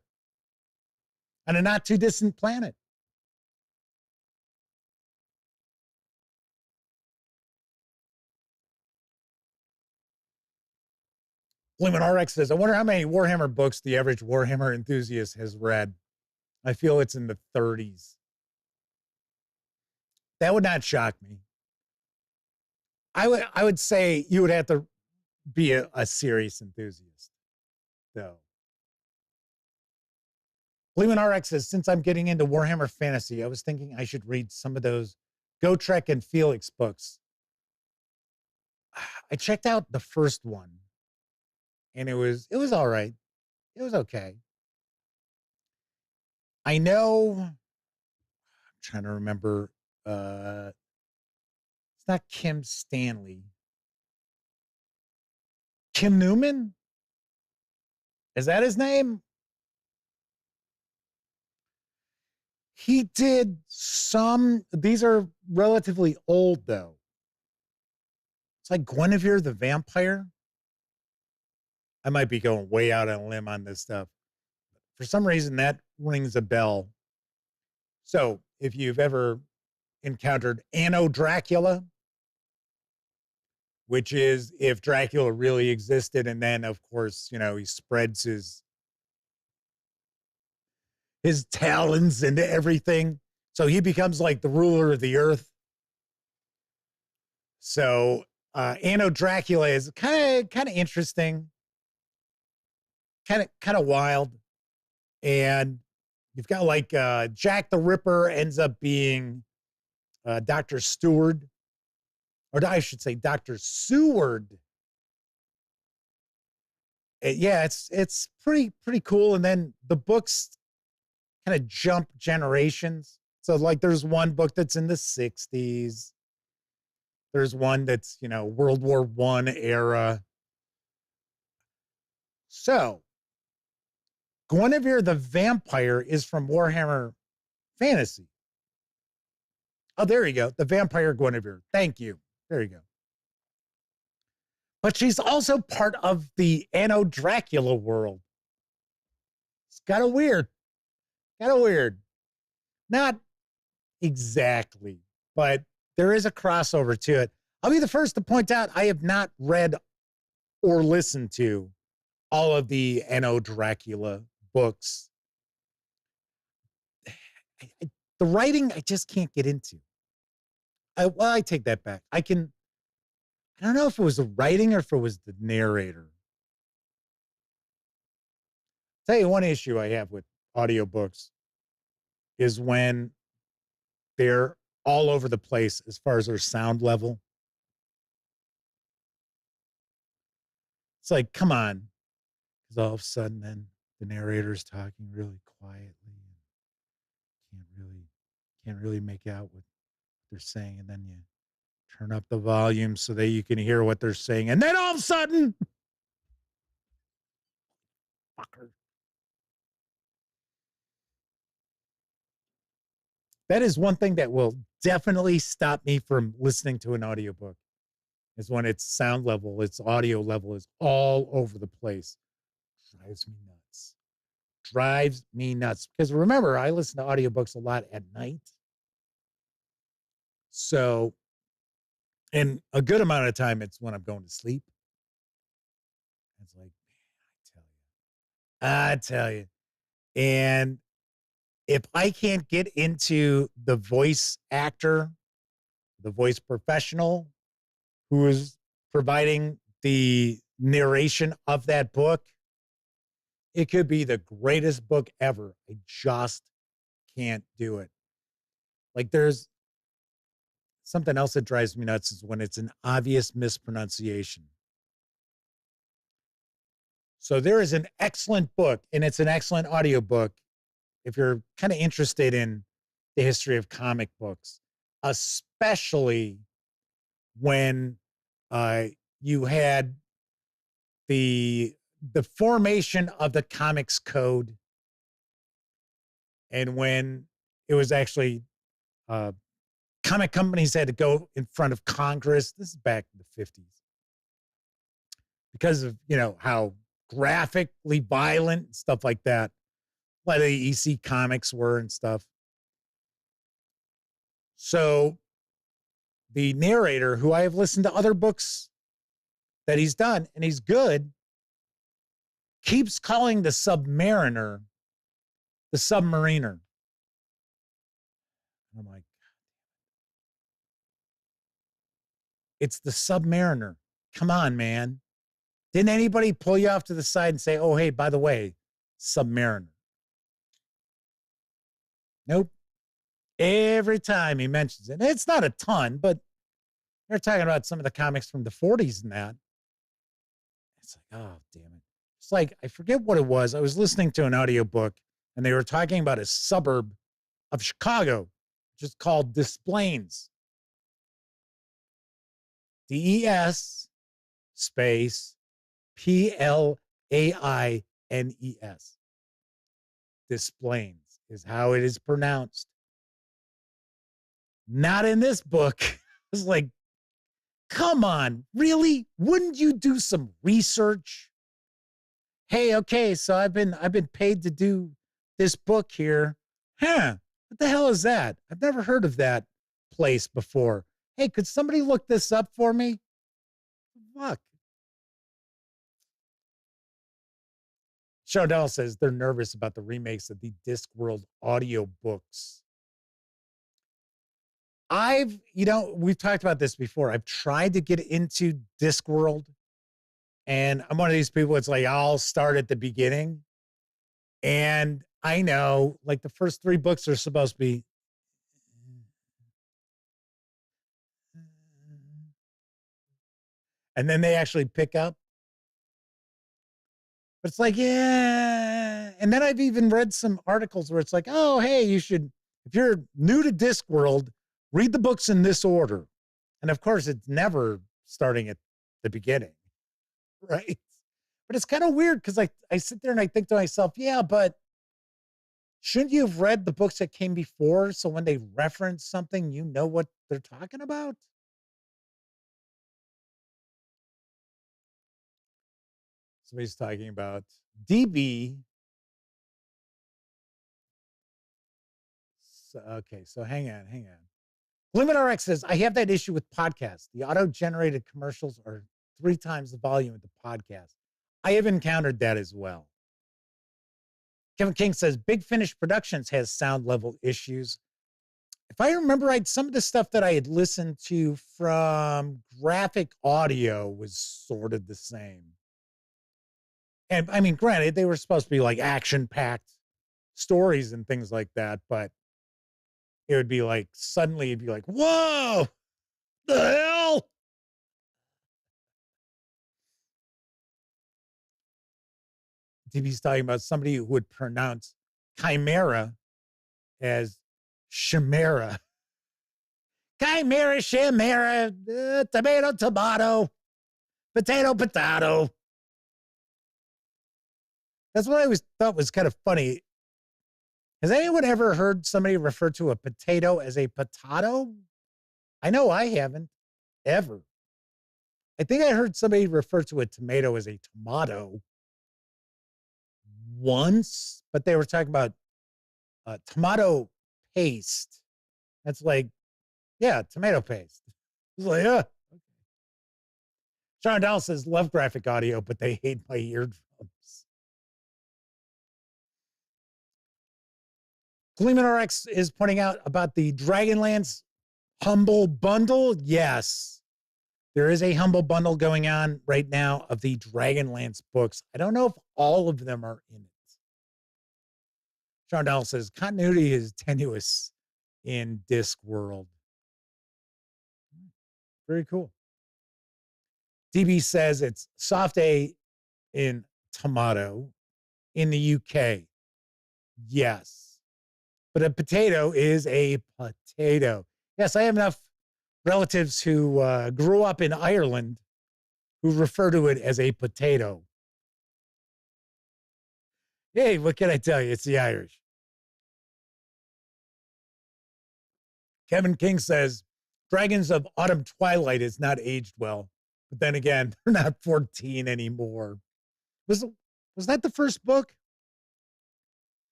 on a not too distant planet. Lemon RX says, I wonder how many Warhammer books the average Warhammer enthusiast has read. I feel it's in the 30s. That would not shock me. I would say you would have to be a serious enthusiast, though. Lemon RX says, since I'm getting into Warhammer Fantasy, I was thinking I should read some of those Gotrek and Felix books. I checked out the first one, and it was all right. It was okay. I know, I'm trying to remember, it's not Kim Stanley. Kim Newman? Is that his name? He did some, these are relatively old though. It's like Guinevere the Vampire. I might be going way out on a limb on this stuff. For some reason, that rings a bell. So if you've ever encountered Anno Dracula, which is if Dracula really existed, and then, of course, you know, he spreads his talons into everything. So he becomes like the ruler of the earth. So Anno Dracula is kind of interesting, kind of wild. And You've got like Jack the Ripper ends up being Dr. Steward, or I should say Dr. Seward. Yeah, it's pretty cool. And then the books kind of jump generations. So like there's one book that's in the 60s. There's one that's, World War I era. So Guinevere the Vampire is from Warhammer Fantasy. Oh, there you go. The Vampire Guinevere. Thank you. There you go. But she's also part of the Anno Dracula world. It's kind of weird. Not exactly, but there is a crossover to it. I'll be the first to point out I have not read or listened to all of the Anno Dracula books. The writing, I just can't get into. I take that back. I don't know if it was the writing or if it was the narrator. Tell you one issue I have with audiobooks is when they're all over the place as far as their sound level. It's like, come on. Because all of a sudden then the narrator's talking really quietly and can't really make out what they're saying. And then you turn up the volume so that you can hear what they're saying. And then all of a sudden, fucker. That is one thing that will definitely stop me from listening to an audiobook is when its sound level, its audio level is all over the place. Drives me nuts. Because remember, I listen to audiobooks a lot at night. So, and a good amount of time, it's when I'm going to sleep. It's like, man, I tell you. And if I can't get into the voice actor, the voice professional who is providing the narration of that book, it could be the greatest book ever. I just can't do it. Like there's something else that drives me nuts is when it's an obvious mispronunciation. So there is an excellent book, and it's an excellent audiobook if you're kind of interested in the history of comic books, especially when you had the formation of the comics code and when it was actually comic companies had to go in front of Congress. This is back in the 50s because of, how graphically violent and stuff like that. Like the EC comics were and stuff. So the narrator, who I have listened to other books that he's done, and he's good, keeps calling the Submariner the Submariner. I'm like, it's the Submariner. Come on, man. Didn't anybody pull you off to the side and say, oh, hey, by the way, Submariner? Nope. Every time he mentions it, it's not a ton, but they're talking about some of the comics from the 40s and that. It's like, oh, damn it. It's like, I forget what it was. I was listening to an audiobook and they were talking about a suburb of Chicago, which is called Des Plaines. DES space PLAINES. Des Plaines is how it is pronounced. Not in this book. It's like, come on, really? Wouldn't you do some research? Hey, okay, so I've been paid to do this book here. Huh? What the hell is that? I've never heard of that place before. Hey, could somebody look this up for me? Fuck. Showdown says they're nervous about the remakes of the Discworld audiobooks. We've talked about this before. I've tried to get into Discworld, and I'm one of these people. It's like, I'll start at the beginning, and I know, like the first 3 books are supposed to be. And then they actually pick up. But it's like, yeah. And then I've even read some articles where it's like, oh, hey, you should, if you're new to Discworld, read the books in this order. And of course, it's never starting at the beginning, right? But it's kind of weird because I sit there and I think to myself, yeah, but shouldn't you have read the books that came before? So when they reference something, you know what they're talking about? Somebody's talking about DB. So hang on. Limit RX says, I have that issue with podcasts. The auto-generated commercials are 3 times the volume of the podcast. I have encountered that as well. Kevin King says, Big Finish Productions has sound level issues. If I remember right, some of the stuff that I had listened to from Graphic Audio was sort of the same. And I mean, granted, they were supposed to be like action-packed stories and things like that, but it would be like, suddenly it'd be like, whoa, the hell? DB's talking about somebody who would pronounce chimera as chimera. Chimera, chimera, tomato, potato. That's what I always thought was kind of funny. Has anyone ever heard somebody refer to a potato as a potato? I know I haven't, ever. I think I heard somebody refer to a tomato as a tomato once, but they were talking about tomato paste. That's like, yeah, tomato paste. It's like, yeah. Okay. Sean Doll says, love Graphic Audio, but they hate my eardrums. Gleeman RX is pointing out about the Dragonlance Humble Bundle. Yes, there is a Humble Bundle going on right now of the Dragonlance books. I don't know if all of them are in it. Sean Dowell says, continuity is tenuous in Discworld. Very cool. DB says it's soft A in tomato in the UK. Yes. But a potato is a potato. Yes, I have enough relatives who grew up in Ireland who refer to it as a potato. Hey, what can I tell you? It's the Irish. Kevin King says, Dragons of Autumn Twilight is not aged well. But then again, they're not 14 anymore. Was that the first book?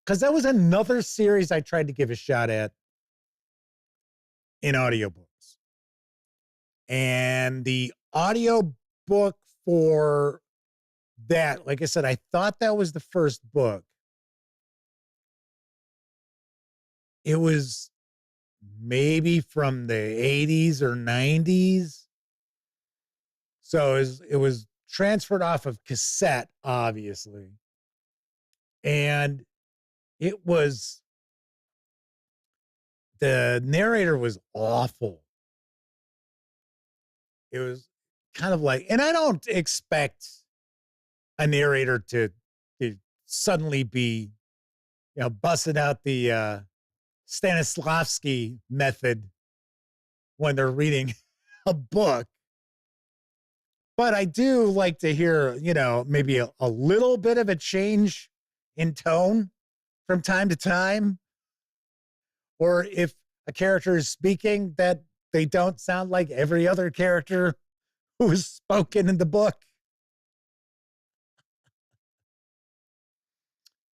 Because that was another series I tried to give a shot at in audiobooks. And the audiobook for that, like I said, I thought that was the first book. It was maybe from the 80s or 90s. So it was transferred off of cassette, obviously. And it was, the narrator was awful. It was kind of like, and I don't expect a narrator to suddenly be, busting out the Stanislavski method when they're reading a book. But I do like to hear, maybe a little bit of a change in tone from time to time, or if a character is speaking, that they don't sound like every other character who is spoken in the book.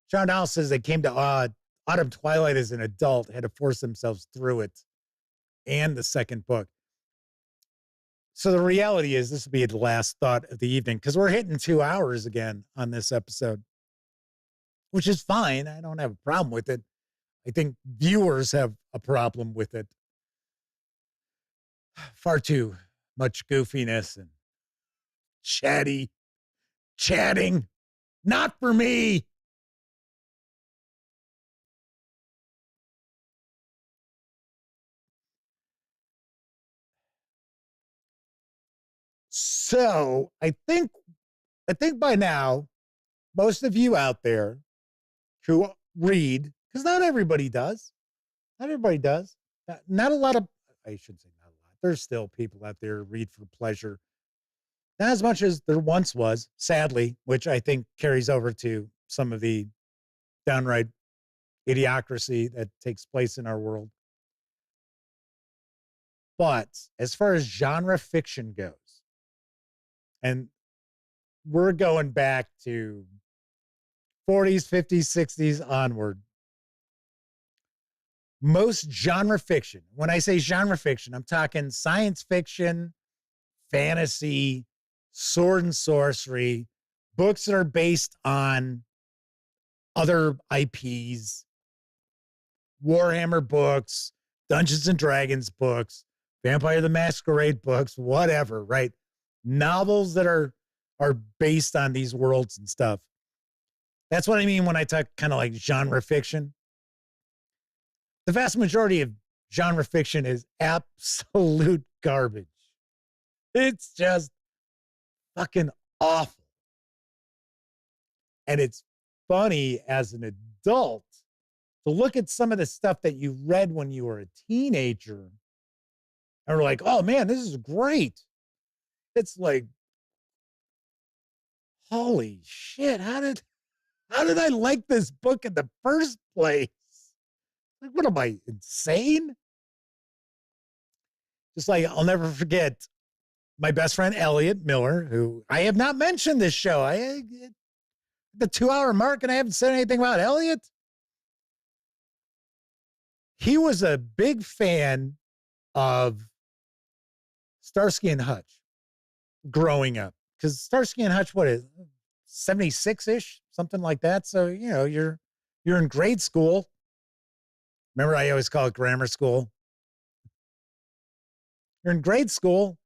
John Dowell says they came to Autumn Twilight as an adult, had to force themselves through it and the second book. So the reality is this will be the last thought of the evening because we're hitting 2 hours again on this episode, which is fine. I don't have a problem with it. I think viewers have a problem with it. Far too much goofiness and chatting. Not for me. So I think by now, most of you out there who read, because not everybody does. Not everybody does. Not a lot of, I should say not a lot. There's still people out there who read for pleasure. Not as much as there once was, sadly, which I think carries over to some of the downright idiocracy that takes place in our world. But as far as genre fiction goes, and we're going back to 40s, 50s, 60s onward, most genre fiction, when I say genre fiction, I'm talking science fiction, fantasy, sword and sorcery, books that are based on other IPs, Warhammer books, Dungeons and Dragons books, Vampire the Masquerade books, whatever, right? Novels that are based on these worlds and stuff. That's what I mean when I talk kind of like genre fiction. The vast majority of genre fiction is absolute garbage. It's just fucking awful. And it's funny as an adult to look at some of the stuff that you read when you were a teenager and we're like, oh man, this is great. It's like, holy shit, how did I like this book in the first place? Like, what am I, insane? Just like, I'll never forget my best friend, Elliot Miller, who I have not mentioned this show. The 2-hour mark and I haven't said anything about Elliot. He was a big fan of Starsky and Hutch growing up. Because Starsky and Hutch, what is 76-ish, something like that. So, you know, you're in grade school. Remember, I always call it grammar school. You're in grade school.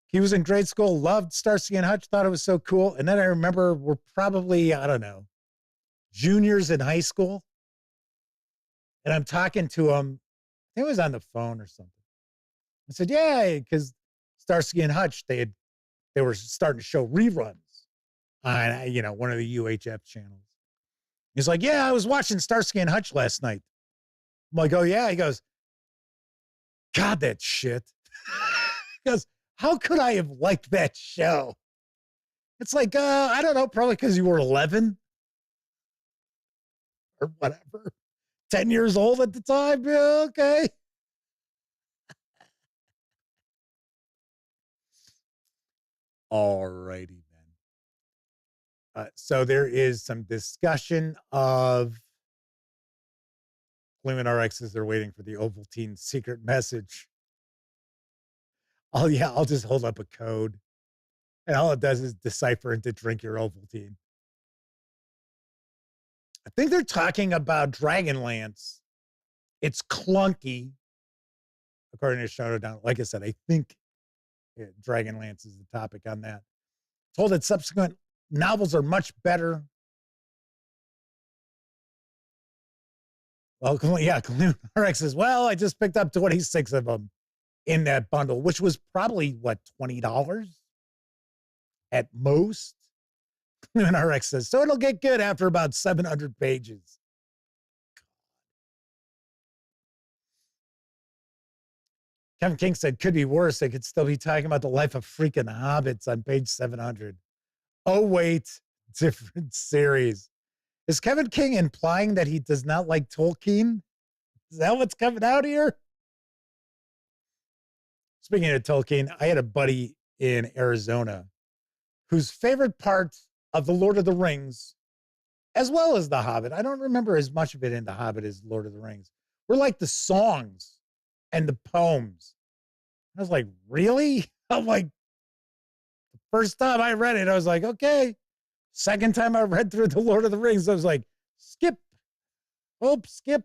He was in grade school, loved Starsky and Hutch, thought it was so cool. And then I remember we're probably, I don't know, juniors in high school. And I'm talking to him. I think it was on the phone or something. I said, yeah, because Starsky and Hutch, they were starting to show reruns on, you know, one of the UHF channels. He's like, yeah, I was watching Starsky and Hutch last night. I'm like, oh yeah. He goes, God, that shit. He goes, how could I have liked that show? It's like, I don't know, probably because you were 11 or whatever, 10 years old at the time. Yeah, okay. All righty then. So there is some discussion of Cleveland RX as they're waiting for the Ovaltine secret message. Oh yeah, I'll just hold up a code. And all it does is decipher into drink your Ovaltine. I think they're talking about Dragonlance. It's clunky, according to Shadowdown. Like I said, I think Dragonlance is the topic on that. Told that subsequent novels are much better. Well, yeah, RX says, well, I just picked up 26 of them in that bundle, which was probably, what, $20 at most? And RX says, so it'll get good after about 700 pages. Kevin King said, could be worse. They could still be talking about the life of freaking hobbits on page 700. Oh, wait, different series. Is Kevin King implying that he does not like Tolkien? Is that what's coming out here? Speaking of Tolkien, I had a buddy in Arizona whose favorite part of The Lord of the Rings, as well as The Hobbit, I don't remember as much of it in The Hobbit as Lord of the Rings, were like the songs and the poems. I was like, really? I'm like, the first time I read it, I was like, okay. Second time I read through The Lord of the Rings, I was like, skip. Oh, skip.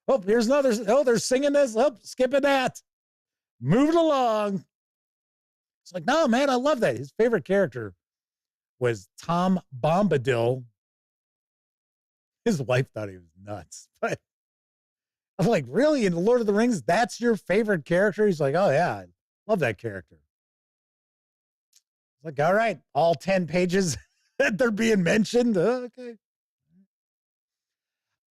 Oh, here's another. Oh, they're singing this. Oh, skipping that. Moving along. It's like, no, man, I love that. His favorite character was Tom Bombadil. His wife thought he was nuts, but I'm like, really? In The Lord of the Rings, that's your favorite character? He's like, oh, yeah. Love that character. It's like, all right, all 10 pages that they're being mentioned. Okay.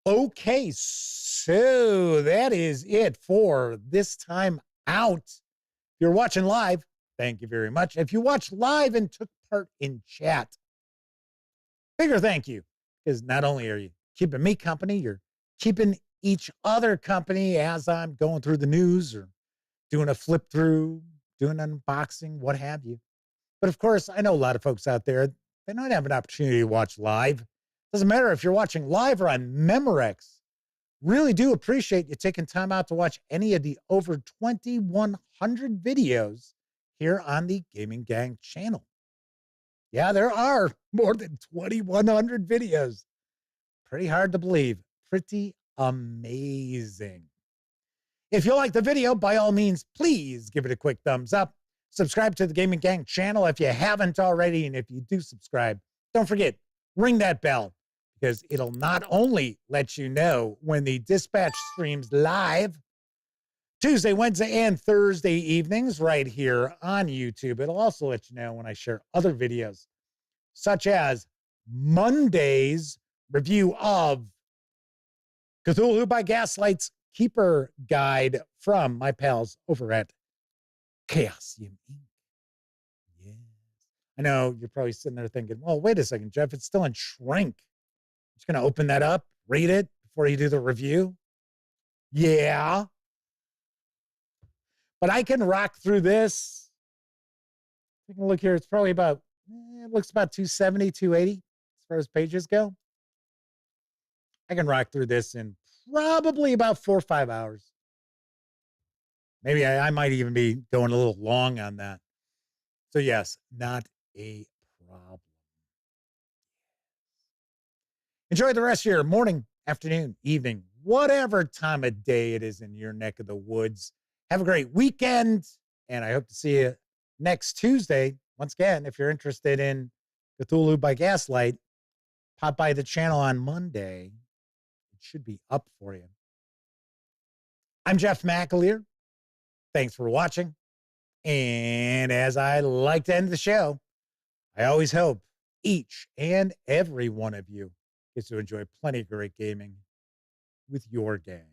Okay, so that is it for this time out. If you're watching live, thank you very much. If you watched live and took part in chat, bigger thank you, because not only are you keeping me company, you're keeping each other company as I'm going through the news or doing a flip through, doing an unboxing, what have you. But of course, I know a lot of folks out there, they don't have an opportunity to watch live. Doesn't matter if you're watching live or on Memorex. Really do appreciate you taking time out to watch any of the over 2,100 videos here on the Gaming Gang channel. Yeah, there are more than 2,100 videos. Pretty hard to believe. Pretty amazing. If you like the video, by all means, please give it a quick thumbs up. Subscribe to the Gaming Gang channel if you haven't already. And if you do subscribe, don't forget, ring that bell, because it'll not only let you know when the Dispatch streams live Tuesday, Wednesday, and Thursday evenings right here on YouTube. It'll also let you know when I share other videos, such as Monday's review of Cthulhu by Gaslight's Keeper Guide from my pals over at Chaosium Inc. Yes. I know you're probably sitting there thinking, well, wait a second, Jeff, it's still in shrink. Just going to open that up, read it before you do the review. Yeah. But I can rock through this. Take a look here. It's probably about, it looks about 270, 280 as far as pages go. I can rock through this in probably about 4 or 5 hours. Maybe I might even be going a little long on that. So yes, not a problem. Enjoy the rest of your morning, afternoon, evening, whatever time of day it is in your neck of the woods. Have a great weekend, and I hope to see you next Tuesday. Once again, if you're interested in Cthulhu by Gaslight, pop by the channel on Monday. It should be up for you. I'm Jeff McAleer. Thanks for watching. And as I like to end the show, I always hope each and every one of you gets to enjoy plenty of great gaming with your gang.